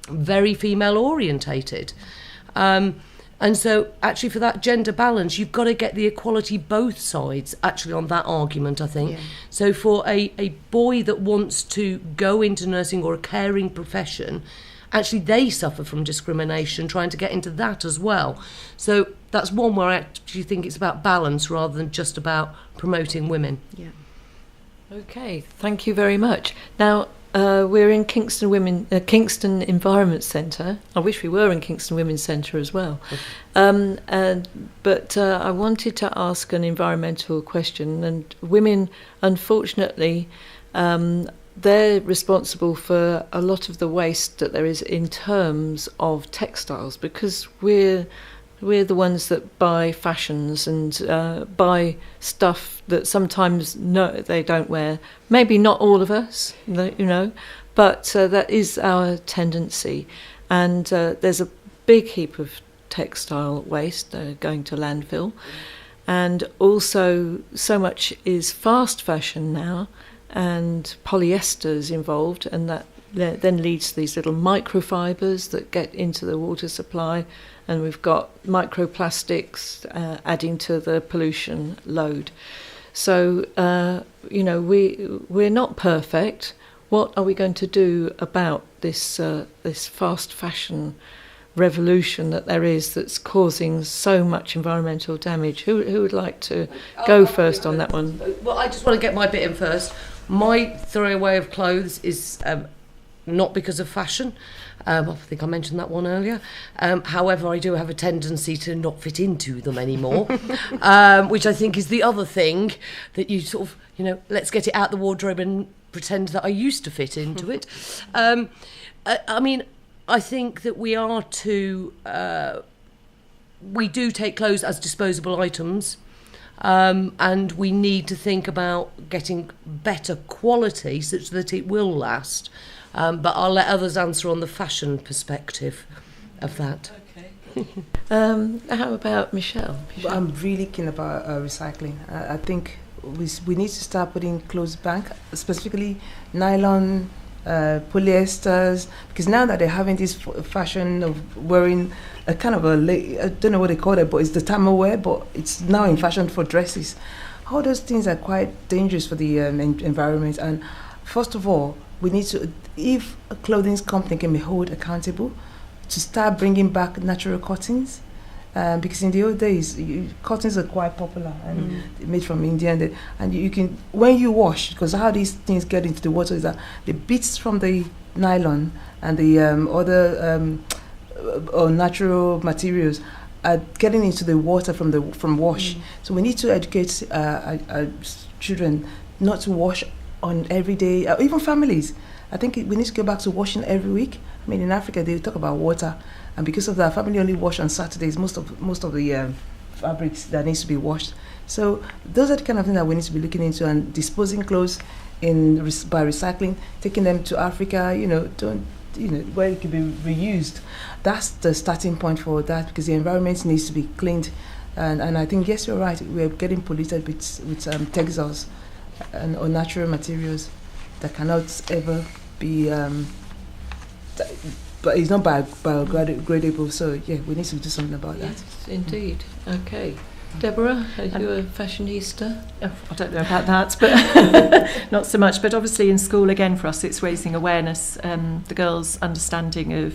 very female orientated. And so actually for that gender balance, you've got to get the equality both sides actually on that argument, I think. Yeah. So for a boy that wants to go into nursing or a caring profession, actually they suffer from discrimination trying to get into that as well. So that's one where I actually think it's about balance rather than just about promoting women. Yeah. Okay, thank you very much. Now, we're in Kingston Environment Centre. I wish we were in Kingston Women's Centre as well. But I wanted to ask an environmental question. And women, unfortunately, they're responsible for a lot of the waste that there is in terms of textiles, because we're the ones that buy fashions and buy stuff that sometimes they don't wear. Maybe not all of us, but that is our tendency. And there's a big heap of textile waste going to landfill. And also so much is fast fashion now, and polyesters involved, and that then leads to these little microfibres that get into the water supply, and we've got microplastics adding to the pollution load. So, we're not perfect. What are we going to do about this fast fashion revolution that there is that's causing so much environmental damage? Who would like to go first on that one? Well, I just want to get my bit in first. My throwaway of clothes is not because of fashion. I think I mentioned that one earlier. However, I do have a tendency to not fit into them anymore, which I think is the other thing that you sort of, let's get it out the wardrobe and pretend that I used to fit into it. I think that we do take clothes as disposable items. And we need to think about getting better quality such that it will last. But I'll let others answer on the fashion perspective of that. Okay. How about Michelle? I'm really keen about recycling. I think we need to start putting clothes back, specifically nylon polyesters, because now that they're having this fashion of wearing a kind of I don't know what they call it, but it's the thermal wear, but it's now in fashion for dresses. All those things are quite dangerous for the environment. And first of all, we need to, if a clothing company can be held accountable, to start bringing back natural cottons. Because in the old days, cottons are quite popular and made from India, and you can, when you wash, because how these things get into the water is that the bits from the nylon and the other or natural materials are getting into the water from wash. So we need to educate our children not to wash on every day, even families. I think we need to go back to washing every week. I mean, in Africa, they talk about water. And because of that, family only wash on Saturdays, most of the fabrics that needs to be washed. So those are the kind of things that we need to be looking into, and disposing clothes by recycling, taking them to Africa, where it can be reused. That's the starting point for that, because the environment needs to be cleaned. And I think, yes, you're right, we're getting polluted with textiles or natural materials that cannot ever be... but it's not biodegradable, so yeah, we need to do something about that. Yes, indeed. Okay. Deborah, are you a fashionista? I don't know about that, but not so much. But obviously in school, again, for us, it's raising awareness, the girls' understanding of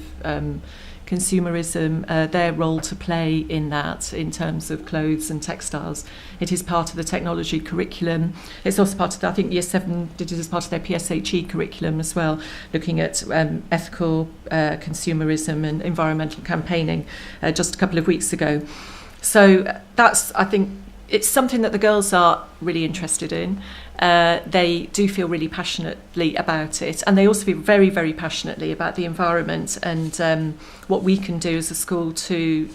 consumerism, their role to play in that, in terms of clothes and textiles. It is part of the technology curriculum. It's also part of, I think Year 7 did it as part of their PSHE curriculum as well, looking at ethical consumerism and environmental campaigning just a couple of weeks ago. So that's, I think, it's something that the girls are really interested in. They do feel really passionately about it, and they also feel very, very passionately about the environment and what we can do as a school to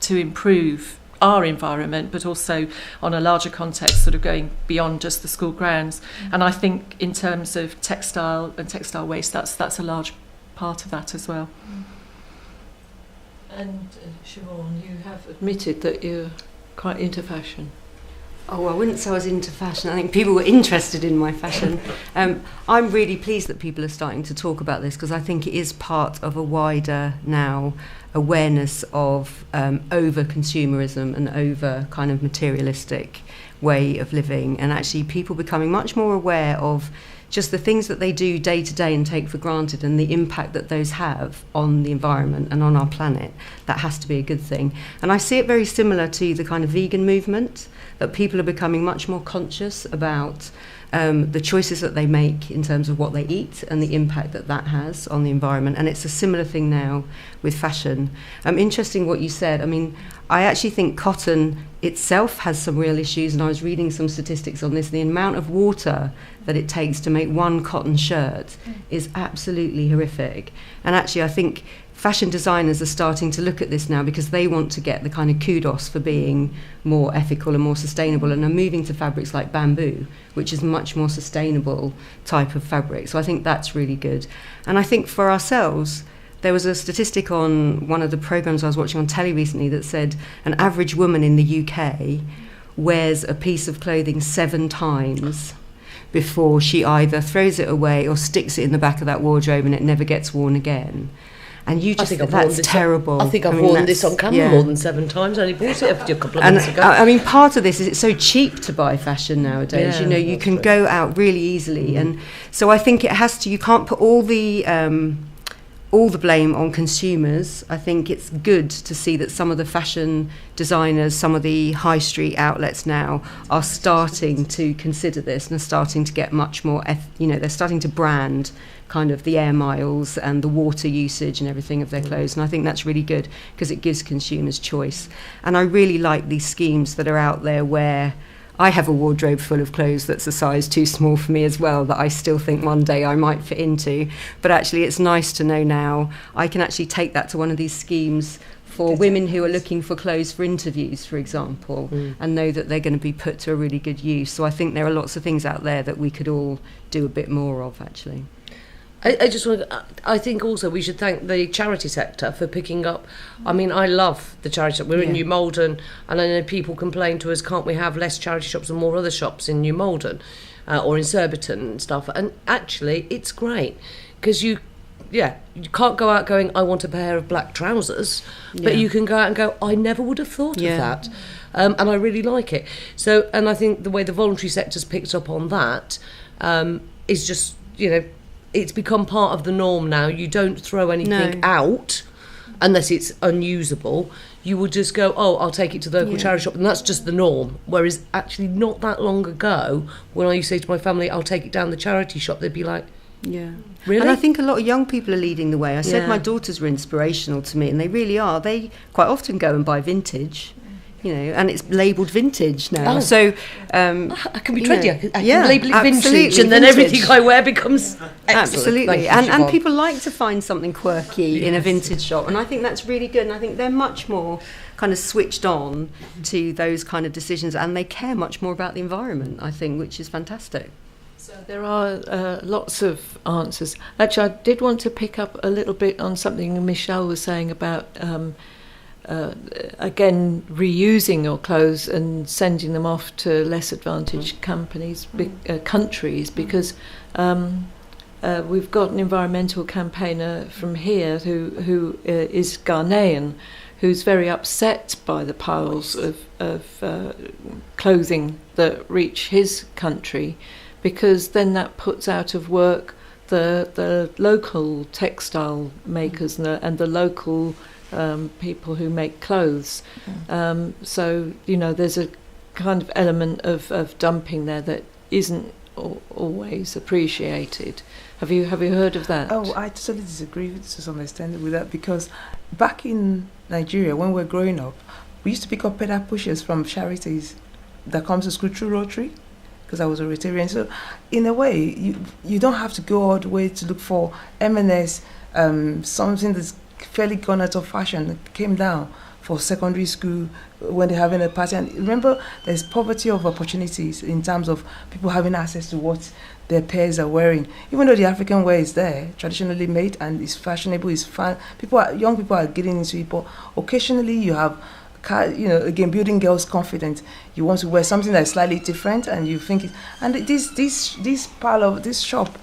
improve our environment, but also on a larger context, sort of going beyond just the school grounds. And I think in terms of textile and textile waste, that's a large part of that as well. And Siobhan, you have admitted that you're quite into fashion. Oh, I wouldn't say I was into fashion. I think people were interested in my fashion. I'm really pleased that people are starting to talk about this, because I think it is part of a wider now awareness of over-consumerism and over kind of materialistic way of living, and actually people becoming much more aware of just the things that they do day to day and take for granted, and the impact that those have on the environment and on our planet. That has to be a good thing. And I see it very similar to the kind of vegan movement, that people are becoming much more conscious about the choices that they make in terms of what they eat and the impact that that has on the environment. And it's a similar thing now with fashion. Interesting what you said. I mean, I actually think cotton itself has some real issues, and I was reading some statistics on this. The amount of water that it takes to make one cotton shirt is absolutely horrific. And actually, I think fashion designers are starting to look at this now, because they want to get the kind of kudos for being more ethical and more sustainable, and are moving to fabrics like bamboo, which is much more sustainable type of fabric. So I think that's really good. And I think for ourselves, there was a statistic on one of the programs I was watching on telly recently that said an average woman in the UK wears a piece of clothing 7 times before she either throws it away or sticks it in the back of that wardrobe and it never gets worn again. And you just think that's terrible. I think I've worn this on camera more than 7 times. I only bought it a couple of months ago. I mean, part of this is it's so cheap to buy fashion nowadays. Yeah, you can go out really easily. And so I think it has to, you can't put all the blame on consumers. I think it's good to see that some of the fashion designers, some of the high street outlets now are starting to consider this and are starting to get much more, they're starting to brand kind of the air miles and the water usage and everything of their clothes. And I think that's really good, because it gives consumers choice. And I really like these schemes that are out there where I have a wardrobe full of clothes that's a size too small for me as well, that I still think one day I might fit into. But actually it's nice to know now I can actually take that to one of these schemes for women who are looking for clothes for interviews, for example, and know that they're going to be put to a really good use. So I think there are lots of things out there that we could all do a bit more of, actually. I just want. I think also we should thank the charity sector for picking up. I mean, I love the charity shop. We're in New Malden, and I know people complain to us, can't we have less charity shops and more other shops in New Malden, or in Surbiton and stuff? And actually, it's great because you can't go out going, I want a pair of black trousers, but you can go out and go, I never would have thought of that. And I really like it. So, and I think the way the voluntary sector's picked up on that is just, it's become part of the norm now. You don't throw anything out unless it's unusable. You will just go, I'll take it to the local charity shop, and that's just the norm. Whereas actually not that long ago, when I used to say to my family, I'll take it down the charity shop, they'd be like, really? And I think a lot of young people are leading the way. I said my daughters were inspirational to me, and they really are. They quite often go and buy vintage, and it's labelled vintage now. So I can be trendy. I can label it vintage, and then everything I wear becomes absolutely. And people like to find something quirky in a vintage shop, and I think that's really good. And I think they're much more kind of switched on to those kind of decisions, and they care much more about the environment, I think, which is fantastic. So there are lots of answers. Actually, I did want to pick up a little bit on something Michelle was saying about, again, reusing your clothes and sending them off to less advantaged countries, because we've got an environmental campaigner from here who is Ghanaian, who's very upset by the piles of clothing that reach his country, because then that puts out of work the local textile makers and the local people who make clothes. So, there's a kind of element of dumping there that isn't always appreciated. Have you heard of that? Oh, I totally disagree to some extent with that, because back in Nigeria, when we were growing up, we used to pick up pedal pushers from charities that comes to school through Rotary, because I was a Rotarian. So in a way, you don't have to go all the way to look for M&S, something that's fairly gone out of fashion, that came down for secondary school when they're having a party. And remember, there's poverty of opportunities in terms of people having access to what their peers are wearing. Even though the African wear is there, traditionally made, and is fashionable, is fun, young people are getting into it, but occasionally you have, again, building girls' confidence. You want to wear something that's slightly different, and you think and this shop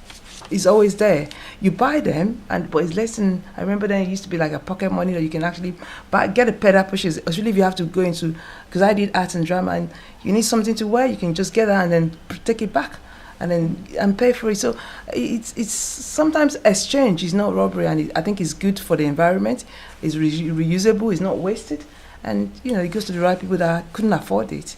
is always there. You buy them, but it's less than. I remember then it used to be like a pocket money that you can actually get a pedal pushes. Especially if you have to go into, because I did art and drama, and you need something to wear, you can just get that and then take it back, and pay for it. So it's sometimes exchange is not robbery, and I think it's good for the environment. It's reusable. It's not wasted. And, it goes to the right people that couldn't afford it.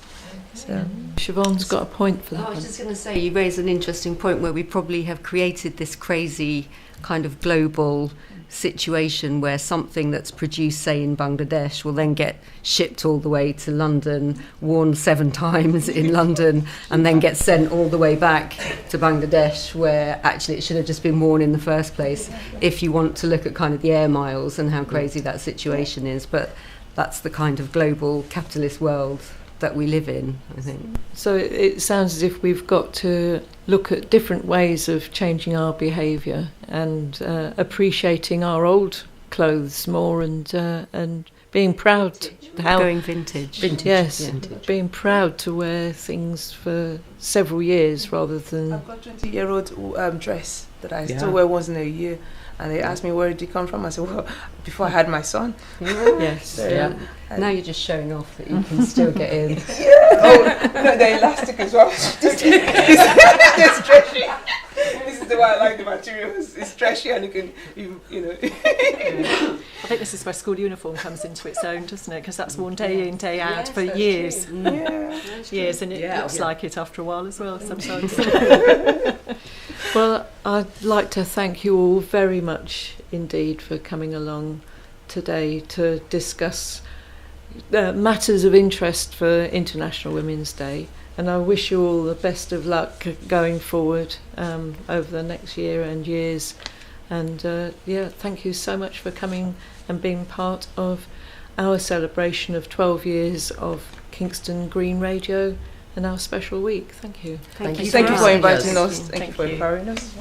So Siobhan's got a point for that. I was just going to say, you raise an interesting point where we probably have created this crazy kind of global situation where something that's produced, say, in Bangladesh will then get shipped all the way to London, worn 7 times in London, and then get sent all the way back to Bangladesh, where actually it should have just been worn in the first place, if you want to look at kind of the air miles and how crazy that situation is. But that's the kind of global capitalist world that we live in, I think. So it sounds as if we've got to look at different ways of changing our behaviour and appreciating our old clothes more, and being proud. Going vintage. Yes, vintage. Being proud to wear things for several years rather than... I've got a 20-year-old dress that I still wear once in a year. And they asked me, where did it come from? I said, well, before I had my son. Yes. So, now you're just showing off that you can still get in. No, they're elastic as well. They're stretchy. This is the way I like the material. It's stretchy, and you can, I think this is where school uniform comes into its own, doesn't it? Because that's worn day in, day out for years. Years, and it looks like it after a while as well sometimes. Well, I'd like to thank you all very much indeed for coming along today to discuss matters of interest for International Women's Day, and I wish you all the best of luck going forward over the next year and years. And thank you so much for coming and being part of our celebration of 12 years of Kingston Green Radio and our special week. Thank you. Thank you for inviting us. Thank you for empowering us.